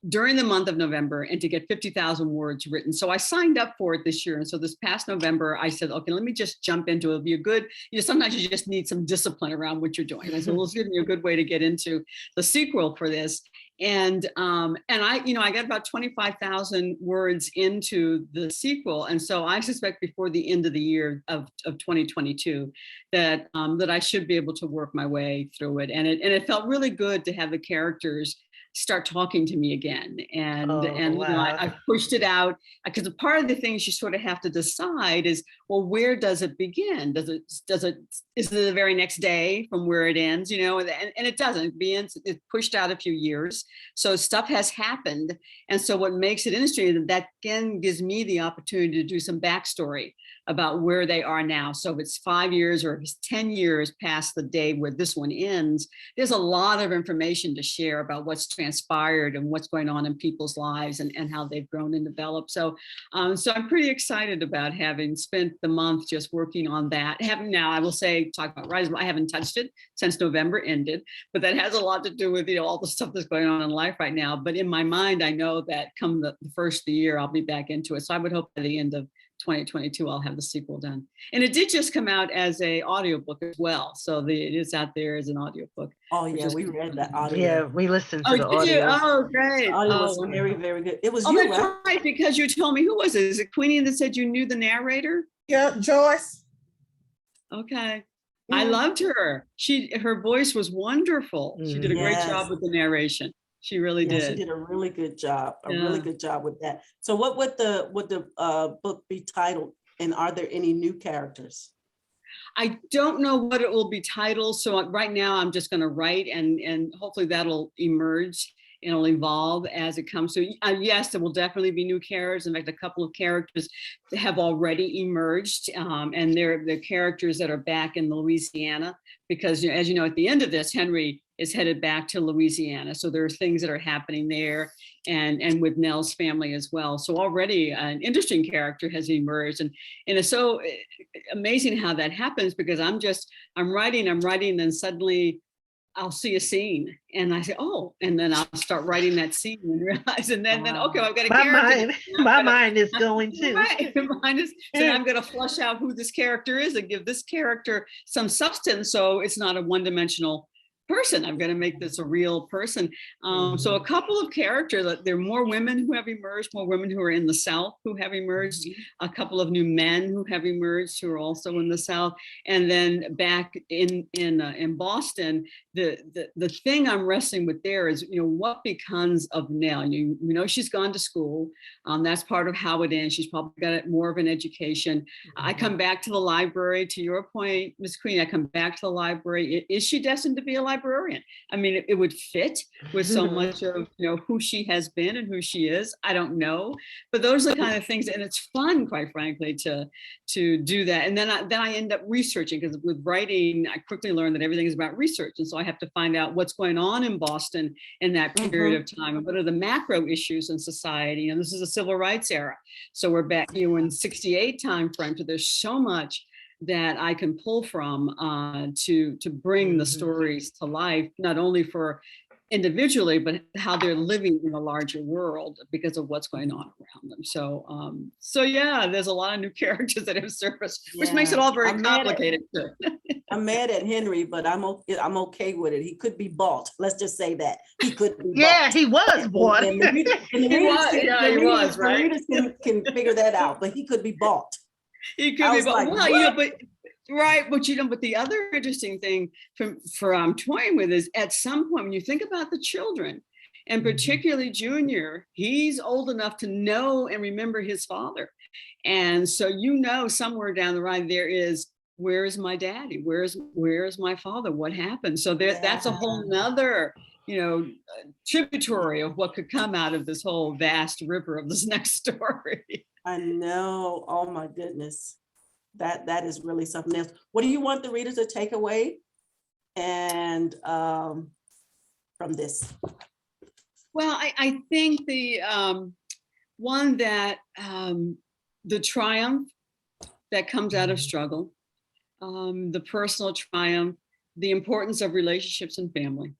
during the month of November, and to get 50,000 words written. So I signed up for it this year. And so this past November, I said, okay, let me just jump into it. It'll be a good, you know, sometimes you just need some discipline around what you're doing. And I said, well, it's giving you a good way to get into the sequel for this. And I, you know, I got about 25,000 words into the sequel. And so I suspect before the end of the year of 2022, that I should be able to work my way through it. And it felt really good to have the characters start talking to me again. And wow. You know, I pushed it out, because part of the things you sort of have to decide is, well, where does it begin? Is it the very next day from where it ends, you know? And it doesn't. It begins, it's pushed out a few years. So stuff has happened. And so what makes it interesting, that again gives me the opportunity to do some backstory about where they are now. So if it's 5 years or if it's 10 years past the day where this one ends, there's a lot of information to share about what's transpired and what's going on in people's lives and how they've grown and developed. So I'm pretty excited about having spent the month just working on that. Now, I will say, talk about Rise, I haven't touched it since November ended, but that has a lot to do with, you know, all the stuff that's going on in life right now. But in my mind, I know that come the first of the year, I'll be back into it. So I would hope by the end of 2022, I'll have the sequel done. And it did just come out as a audiobook as well. So it is out there as an audiobook. Oh yeah, we read that audio. Yeah, we listened to the audio. Oh, great. The audio was very, very good. It was you, right? Because you told me, who was it? Is it Queenie that said you knew the narrator? Yeah, Joyce. Okay. I loved her. Her voice was wonderful. She did a great job with the narration. She really did. She did a really good job. Really good job with that. So what would the book be titled? And are there any new characters? I don't know what it will be titled. So right now I'm just going to write, and hopefully that'll emerge and it'll evolve as it comes. So yes, there will definitely be new characters. In fact, a couple of characters have already emerged, and they're the characters that are back in Louisiana, because, you know, as you know, at the end of this, Henry is headed back to Louisiana. So there are things that are happening there, and with Nell's family as well. So already an interesting character has emerged, and it's so amazing how that happens, because I'm writing, and then suddenly I'll see a scene and I say, oh, and then I'll start writing that scene and realize, and then okay, I've got a character. My mind is going too. Right, mine is, so I'm going to flush out who this character is and give this character some substance, so it's not a one-dimensional person. I'm going to make this a real person. So a couple of characters, there are more women who have emerged, more women who are in the South who have emerged, a couple of new men who have emerged who are also in the South. And then back in Boston, the thing I'm wrestling with there is, what becomes of Nell? You know, she's gone to school. That's part of how it ends. She's probably got more of an education. I come back to the library, to your point, Ms. Queenie, I come back to the library. Is she destined to be a librarian? I mean, it would fit with so much of, who she has been and who she is. I don't know, but those are the kind of things, and it's fun, quite frankly, to do that. And then I end up researching, because with writing, I quickly learned that everything is about research. And so I have to find out what's going on in Boston in that period of time, and what are the macro issues in society. And this is a civil rights era. So we're back, in 68 time frame. So there's so much that I can pull from to bring the stories to life, not only for individually, but how they're living in a larger world because of what's going on around them. So yeah, there's a lot of new characters that have surfaced, which makes it all very complicated too. I'm mad at Henry, but I'm okay with it. He could be bought. Let's just say that he could be bought. Yeah, he was bought. And he was, right? The readers can figure that out, but he could be bought. He could be bought. Well, but right, but but the other interesting thing for toying with is, at some point when you think about the children, and particularly Junior, he's old enough to know and remember his father. And so, somewhere down the line there is, where is my daddy? Where's my father? What happened? So that's a whole nother, tributary of what could come out of this whole vast river of this next story. I know. Oh my goodness. That is really something else. What do you want the readers to take away and from this? Well, I think the one that the triumph that comes out of struggle, the personal triumph, the importance of relationships and family,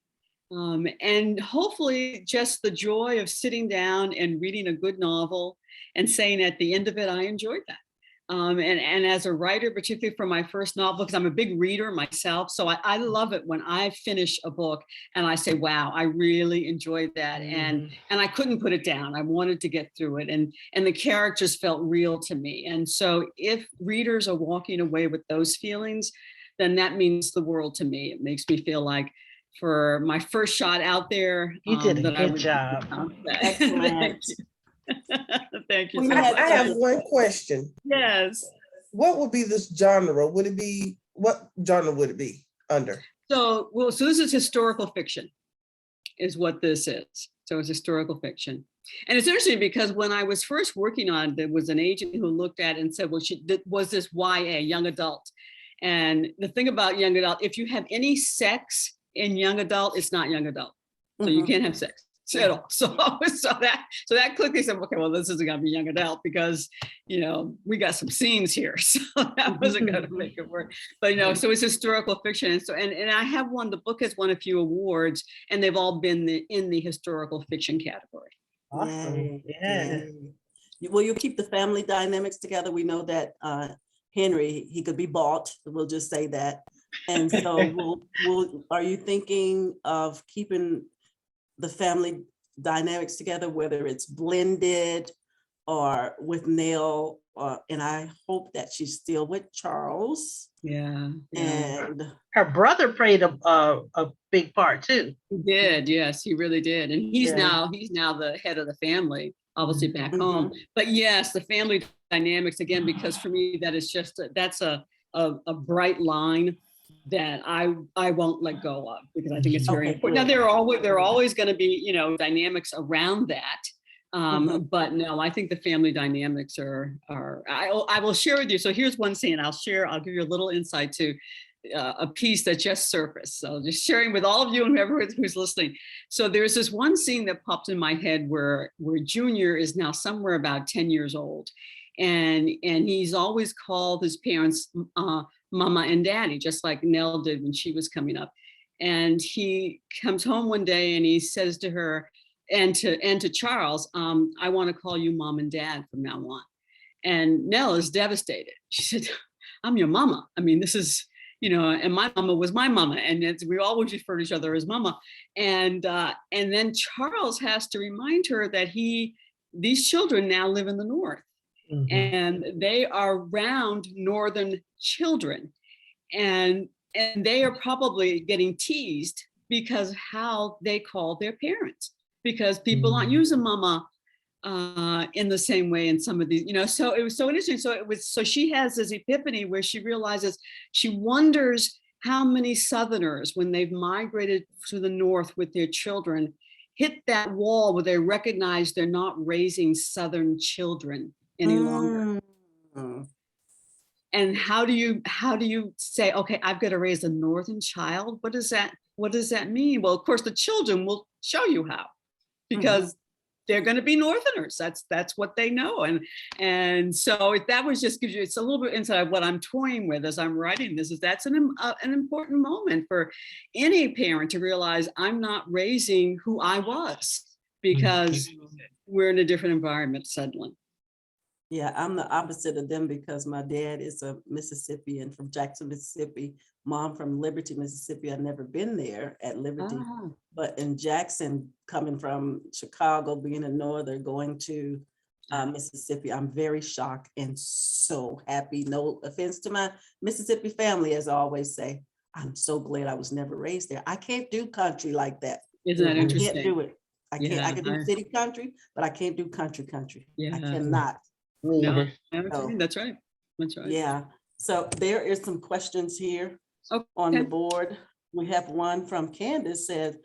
and hopefully just the joy of sitting down and reading a good novel and saying at the end of it, I enjoyed that. And as a writer, particularly for my first novel, because I'm a big reader myself, so I love it when I finish a book and I say, wow, I really enjoyed that. And I couldn't put it down. I wanted to get through it. And the characters felt real to me. And so if readers are walking away with those feelings, then that means the world to me. It makes me feel like, for my first shot out there, you did a good job. Excellent. Thank you. I have one question. Yes. What would be this genre? What genre would it be under? So this is historical fiction, is what this is. So it's historical fiction. And it's interesting because when I was first working on it, there was an agent who looked at it and said, well, was this YA, young adult? And the thing about young adult, if you have any sex in young adult, it's not young adult. So you can't have sex at all. So that quickly said, okay, well, this isn't gonna be young adult because, we got some scenes here. So that wasn't gonna make it work. But so it's historical fiction. And so, and I have the book has won a few awards, and they've all been in the historical fiction category. Awesome. Yeah. Well, you keep the family dynamics together. We know that Henry, he could be bought. We'll just say that. And so are you thinking of keeping the family dynamics together, whether it's blended or with Nell, and I hope that she's still with Charles. Yeah. And her brother played a big part too. He did, yes, he really did. And he's now the head of the family, obviously back home. But yes, the family dynamics again, because for me that is just that's a bright line that I won't let go of, because I think it's very important. Now there are always going to be dynamics around that, but no, I think the family dynamics are I will share with you. So here's one scene I'll give you a little insight to a piece that just surfaced. So just sharing with all of you and whoever who's listening. So there's this one scene that popped in my head where Junior is now somewhere about 10 years old, and he's always called his parents Mama and Daddy, just like Nell did when she was coming up. And he comes home one day and he says to her and to Charles, I want to call you Mom and Dad from now on. And Nell is devastated. She said, I'm your mama. I mean, this is, and my mama was my mama, and we always refer to each other as mama. And then Charles has to remind her that these children now live in the North, and they are around Northern children, and they are probably getting teased because how they call their parents, because people aren't using mama in the same way in some of these, so it was so interesting. So she has this epiphany where she realizes, she wonders how many Southerners, when they've migrated to the North with their children, hit that wall where they recognize they're not raising Southern children any longer. And how do you say, okay, I've got to raise a Northern child? What does that mean? Well, of course, the children will show you how, because they're going to be Northerners. That's what they know. And so that was just gives you, it's a little bit inside of what I'm toying with as I'm writing this, is that's an important moment for any parent to realize, I'm not raising who I was, because we're in a different environment suddenly. Yeah, I'm the opposite of them, because my dad is a Mississippian from Jackson, Mississippi. Mom from Liberty, Mississippi. I've never been there at Liberty, but in Jackson, coming from Chicago, being a Norther, going to Mississippi, I'm very shocked and so happy. No offense to my Mississippi family, as I always say. I'm so glad I was never raised there. I can't do country like that. Isn't that interesting? I can't do it. I can't. I can do city country, but I can't do country. Yeah. I cannot. No, So, that's right. That's right. yeah. So there is some questions here on the board. We have one from Candace, said,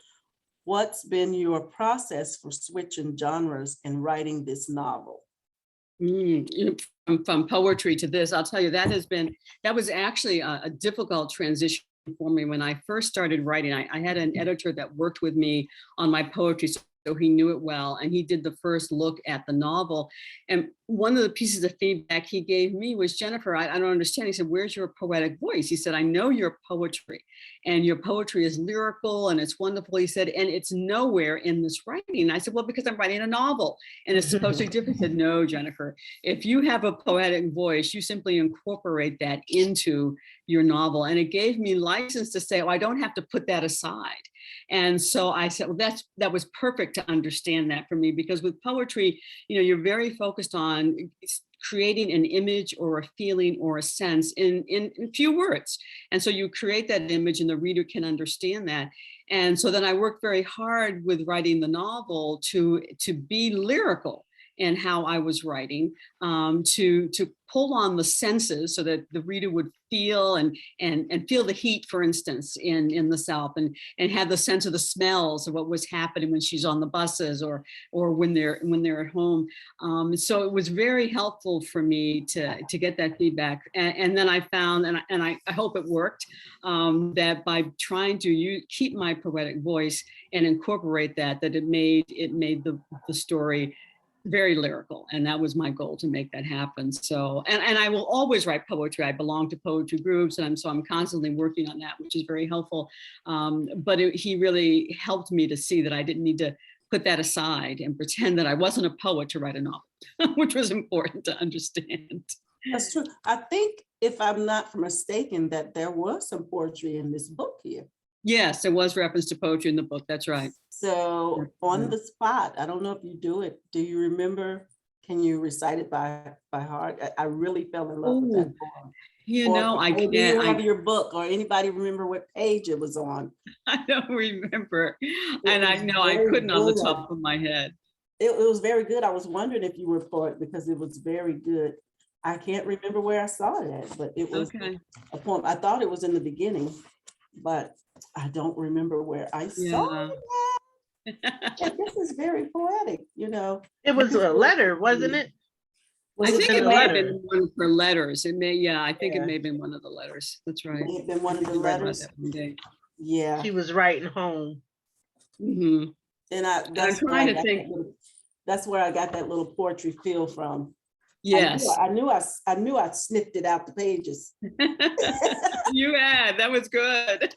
what's been your process for switching genres and writing this novel? From poetry to this, I'll tell you, that was actually a difficult transition for me when I first started writing. I had an editor that worked with me on my poetry, so he knew it well, and he did the first look at the novel. And one of the pieces of feedback he gave me was, Jennifer, I don't understand. He said, where's your poetic voice? He said, I know your poetry, and your poetry is lyrical and it's wonderful. He said, and it's nowhere in this writing. And I said, well, because I'm writing a novel and it's supposed to be different. He said, no, Jennifer, if you have a poetic voice, you simply incorporate that into your novel. And it gave me license to say, oh, I don't have to put that aside. And so I said, well, that was perfect to understand that for me, because with poetry, you're very focused on creating an image or a feeling or a sense in few words. And so you create that image and the reader can understand that. And so then I worked very hard with writing the novel to be lyrical in how I was writing, to pull on the senses so that the reader would feel and feel the heat, for instance, in the South, and have the sense of the smells of what was happening when she's on the buses or when they're at home. So it was very helpful for me to get that feedback. And then I found, and I hope it worked, that by trying to keep my poetic voice and incorporate that it made the story very lyrical. And that was my goal, to make that happen. So, and I will always write poetry. I belong to poetry groups, and so I'm constantly working on that, which is very helpful. But he really helped me to see that I didn't need to put that aside and pretend that I wasn't a poet to write a novel, which was important to understand. That's true. I think, if I'm not mistaken, that there was some poetry in this book here. Yes, there was reference to poetry in the book. That's right. So on the spot, I don't know if you do it. Do you remember? Can you recite it by heart? I really fell in love with that poem. I can't. Do you have your book, or anybody remember what page it was on? I don't remember, and I know I couldn't on the top of my head. It was very good. I was wondering if you were a poet, because it was very good. I can't remember where I saw it at, but it was a poem. I thought it was in the beginning, but I don't remember where I saw it. And this is very poetic, It was a letter, wasn't it? I think it may have been one of her letters. It may, I think it may have been one of the letters. That's right. It may have been one of the letters. Yeah. She was writing home. Mm-hmm. And that's where I got that little poetry feel from. Yes. I knew I sniffed it out the pages. You had, that was good.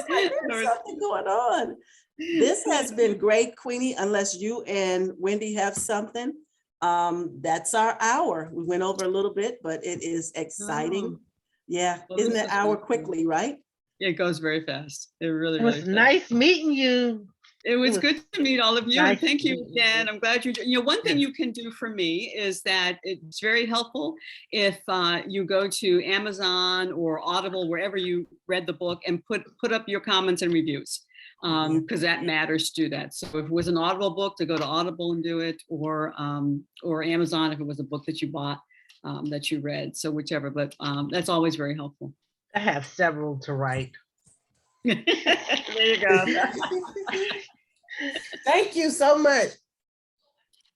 There's something going on. This has been great, Queenie, unless you and Wendy have something. That's our hour. We went over a little bit, but it is exciting. Yeah, Well, isn't this it was hour wonderful. quickly, right? It goes very fast. It really, It really was does. nice meeting you. It was was good to meet all of you, nice and thank you meeting again. you. I'm glad one thing Yeah. you can do for me is that it's very helpful if you go to Amazon or Audible, wherever you read the book, and put up your comments and reviews, because that matters to do that. So if it was an Audible book, to go to Audible and do it, or Amazon if it was a book that you bought, that you read. So whichever, but that's always very helpful. I have several to write. There you go. Thank you so much.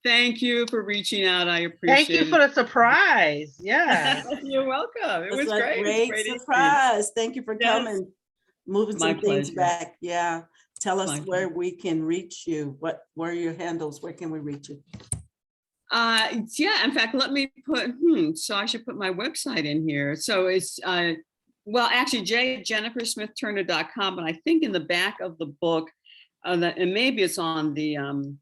Thank you for reaching out. I appreciate Thank you it. for the surprise. Yeah. You're welcome. It was a great. It was great great experience. surprise. Thank you for Yes. coming, moving My some things pleasure. back. Yeah. Tell us My where we can reach you. Where are your handles? Where can we reach you? Yeah, in fact, let me put, so I should put my website in here. So it's, well, actually, jennifersmithturner.com, but I think in the back of the book, and maybe it's on the, I don't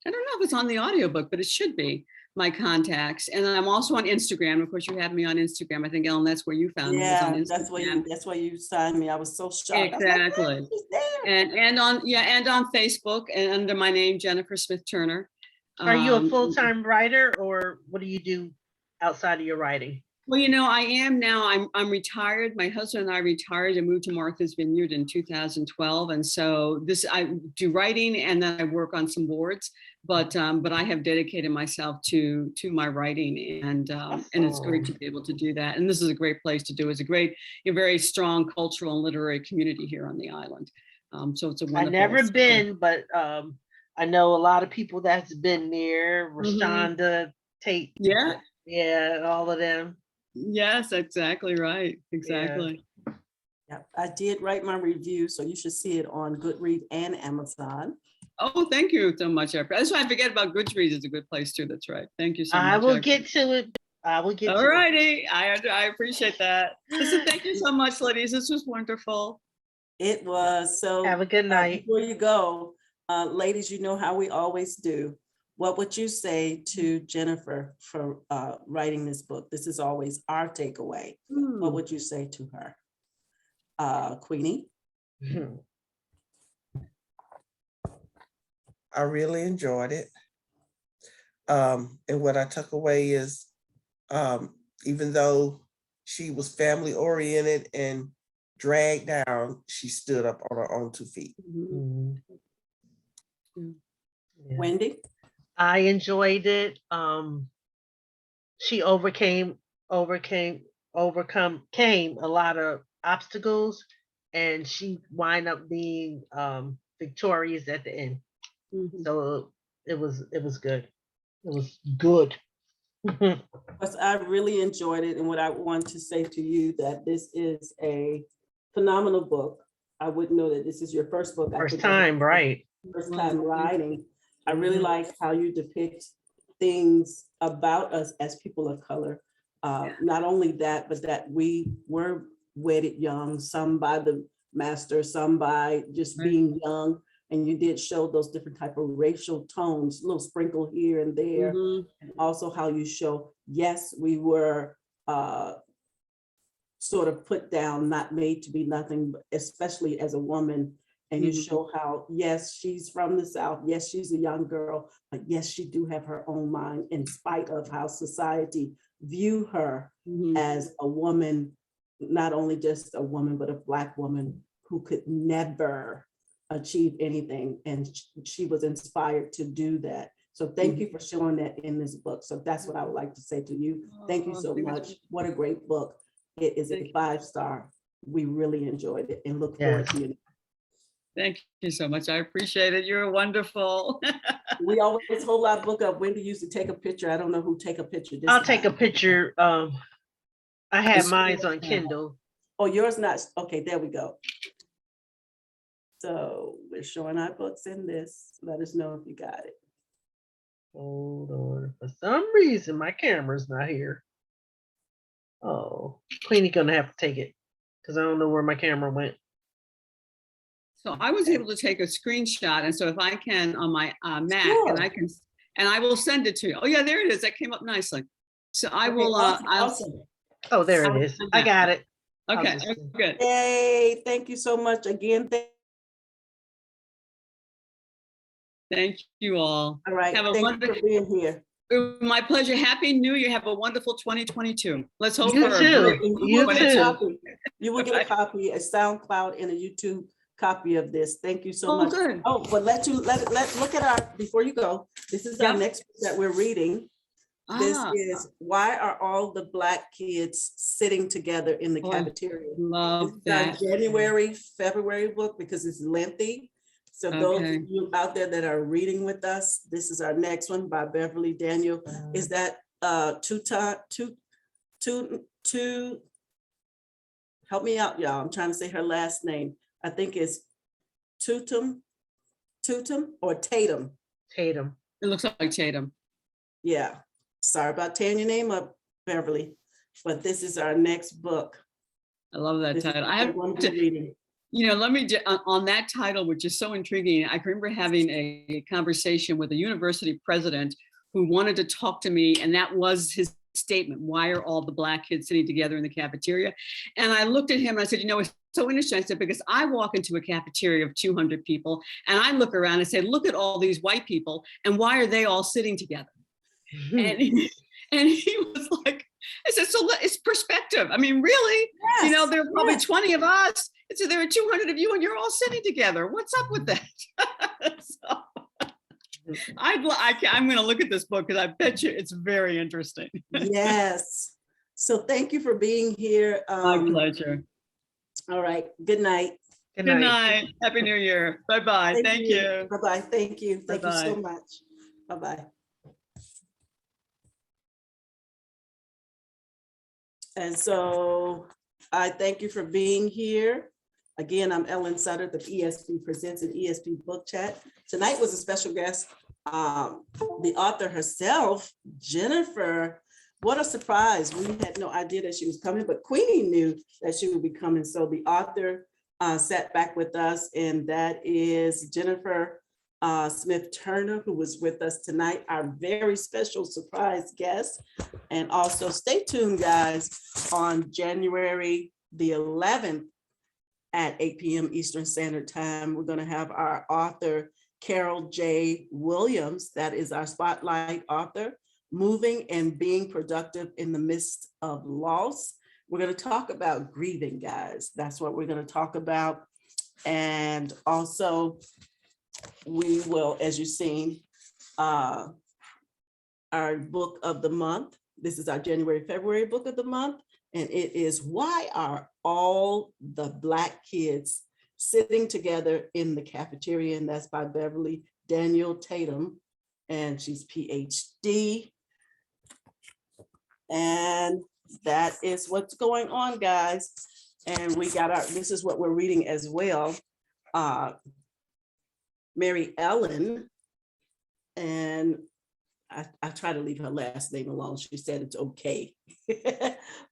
know if it's on the audiobook, but it should be my contacts. And I'm also on Instagram. Of course, you have me on Instagram. I think, Ellen, that's where you found me. Was on Yeah, Instagram. that's why you signed me. I was so shocked. I was like, Exactly. "Wow, she's there." And on Facebook and under my name, Jennifer Smith Turner. Are you a full-time writer, or what do you do outside of your writing? Well, I am now. I'm retired. My husband and I retired and moved to Martha's Vineyard in 2012, and so I do writing and then I work on some boards. But I have dedicated myself to my writing, and it's great to be able to do that. And this is a great place to do. It's a very strong cultural and literary community here on the island. So it's a wonderful. I've never been, but I know a lot of people that's been there. Rashonda, Tate. Yeah, all of them. Yes, exactly right. Exactly. Yeah, I did write my review, so you should see it on Goodreads and Amazon. Oh, thank you so much. That's why I forget about Goodreads. It's a good place too. That's right. Thank you so much. I will get to it. All righty. I appreciate that. Listen, thank you so much, ladies. This was wonderful. It was. So have a good night. Before you go, ladies, you know how we always do. What would you say to Jennifer for writing this book? This is always our takeaway. What would you say to her? Queenie? I really enjoyed it. And what I took away is, even though she was family oriented and dragged down, she stood up on her own 2 feet. Yeah. Wendy? I enjoyed it. She overcame a lot of obstacles, and she wind up being victorious at the end. So it was good. It was good. I really enjoyed it, and what I want to say to you that this is a phenomenal book. I wouldn't know that this is your first book. First time, right? First time writing. I really like how you depict things about us as people of color. Not only that, but that we were wedded young, some by the master, some by just being young. And you did show those different type of racial tones, a little sprinkle here and there. And also how you show, yes, we were sort of put down, not made to be nothing, especially as a woman. And you show how, yes, she's from the South. Yes, she's a young girl, but yes, she do have her own mind in spite of how society view her as a woman, not only just a woman, but a Black woman who could never achieve anything. And she was inspired to do that. So thank you for showing that in this book. So that's what I would like to say to you. Thank you so much. What a great book. It is a 5-star. We really enjoyed it and look forward to you. Thank you so much. I appreciate it. You're wonderful. We always hold our book up. Wendy used to take a picture. I don't know who take a picture. I'll take a picture. I have mine on Kindle. Oh, yours not. Okay, there we go. So we're showing our books in this. Let us know if you got it. Hold on. For some reason, my camera's not here. Oh, Queenie gonna have to take it because I don't know where my camera went. So I was able to take a screenshot, and so if I can on my Mac, and I will send it to you. Oh yeah, there it is. That came up nicely. So I will. Awesome. Oh, there it is. I got it. I'll Okay, just- good. Yay, thank you so much again. Thank you all. All right, Have a thank you wonderful, for being here. my pleasure. Happy New Year. Have a wonderful 2022. Let's hope You for too. a great And you You will get a 22. too. copy. You will get a copy, a SoundCloud and a YouTube copy of this. Thank you so Oh, much. good. Oh, but let look at our, before you go, this is our Yep. next book that we're reading. This Ah, is Why Are All the Black Kids Sitting Together in the Oh, I Cafeteria? This love is our that. January, February book because it's lengthy. So those Okay. of you out there that are reading with us, this is our next one by Beverly Daniel. Is that two, help me out, y'all. I'm trying to say her last name. I think it's Tutum or Tatum. Tatum. It looks like Tatum. Yeah. Sorry about tearing your name up, Beverly, but this is our next book. I love that This is title. what I have we're going to be reading. let me, on that title, which is so intriguing, I can remember having a conversation with a university president who wanted to talk to me, and that was his statement, why are all the Black kids sitting together in the cafeteria? And I looked at him and I said, it's so interesting. I said, because I walk into a cafeteria of 200 people and I look around and say, look at all these white people, and why are they all sitting together? And he was like, I said, so it's perspective. I mean, really, Yes, there are probably yes. 20 of us. And so there are 200 of you and you're all sitting together. What's up with that? So, I'm going to look at this book because I bet you it's very interesting. Yes. So thank you for being here. My pleasure. All right. Good night. Good Good night. night. Happy New Year. Bye-bye. Thank you. Bye-bye. Thank you. Thank you so Bye-bye. much. Bye-bye. And so I thank you for being here. Again, I'm Ellen Sudderth of ESP Presents and ESP Book Chat. Tonight was a special guest, the author herself, Jennifer. What a surprise. We had no idea that she was coming, but Queenie knew that she would be coming. So the author sat back with us, and that is Jennifer Smith Turner, who was with us tonight, our very special surprise guest. And also stay tuned, guys, on January the 11th at 8 p.m. Eastern Standard Time. We're going to have our author, Carol J. Williams, that is our spotlight author, Moving and Being Productive in the Midst of Loss. We're going to talk about grieving, guys. That's what we're going to talk about. And also, we will, as you've seen, our book of the month. This is our January, February book of the month. And it is Why Are All the Black Kids Sitting Together in the Cafeteria? And that's by Beverly Daniel Tatum. And she's PhD. And that is what's going on, guys. And we got this is what we're reading as well. Mary Ellen, and I try to leave her last name alone. She said it's okay.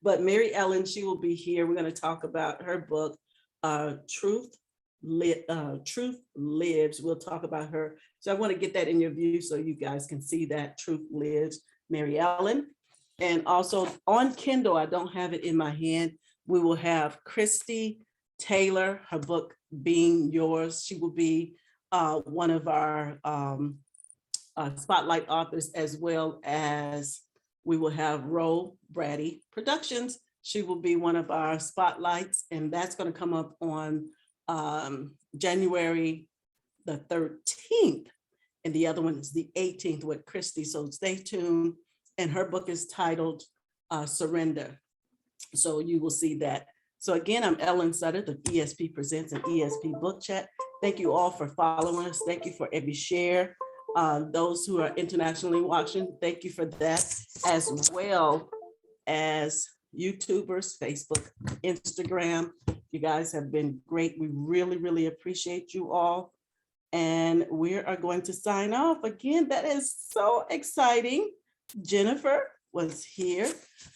But Mary Ellen, she will be here. We're going to talk about her book, Truth Lives. We'll talk about her. So I want to get that in your view so you guys can see that Truth Lives, Mary Ellen. And also on Kindle, I don't have it in my hand, we will have Christy Taylor, her book, Being Yours. She will be one of our spotlight authors, as well as we will have Ro Brady Productions. She will be one of our spotlights, and that's going to come up on January the 13th. And the other one is the 18th with Christy. So stay tuned. And her book is titled Surrender. So you will see that. So again, I'm Ellen Sudderth of ESP Presents and ESP Book Chat. Thank you all for following us. Thank you for every share. Those who are internationally watching, thank you for that, as well as YouTubers, Facebook, Instagram. You guys have been great. We really, really appreciate you all. And we are going to sign off again. That is so exciting. Jennifer was here.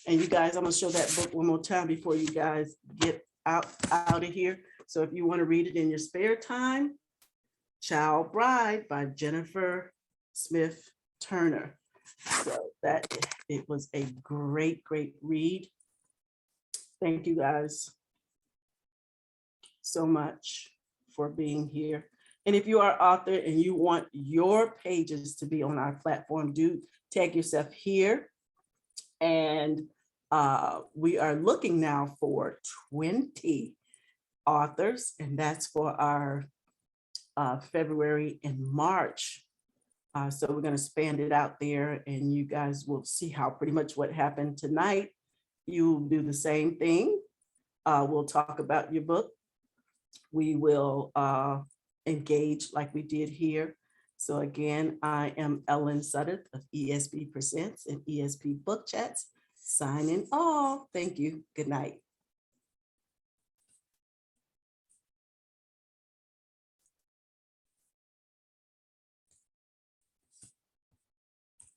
And you guys, I'm gonna show that book one more time before you guys get out of here. So if you want to read it in your spare time, Child Bride by Jennifer Smith Turner. So that it was a great, great read. Thank you guys so much for being here. And if you are an author and you want your pages to be on our platform, do tag yourself here. And we are looking now for 20 authors, and that's for our February and March. So we're going to expand it out there, and you guys will see how pretty much what happened tonight. You'll do the same thing. We'll talk about your book. We will engage like we did here. So again, I am Ellen Sudderth of ESP Presents and ESP Book Chats, signing off. Thank you. Good night.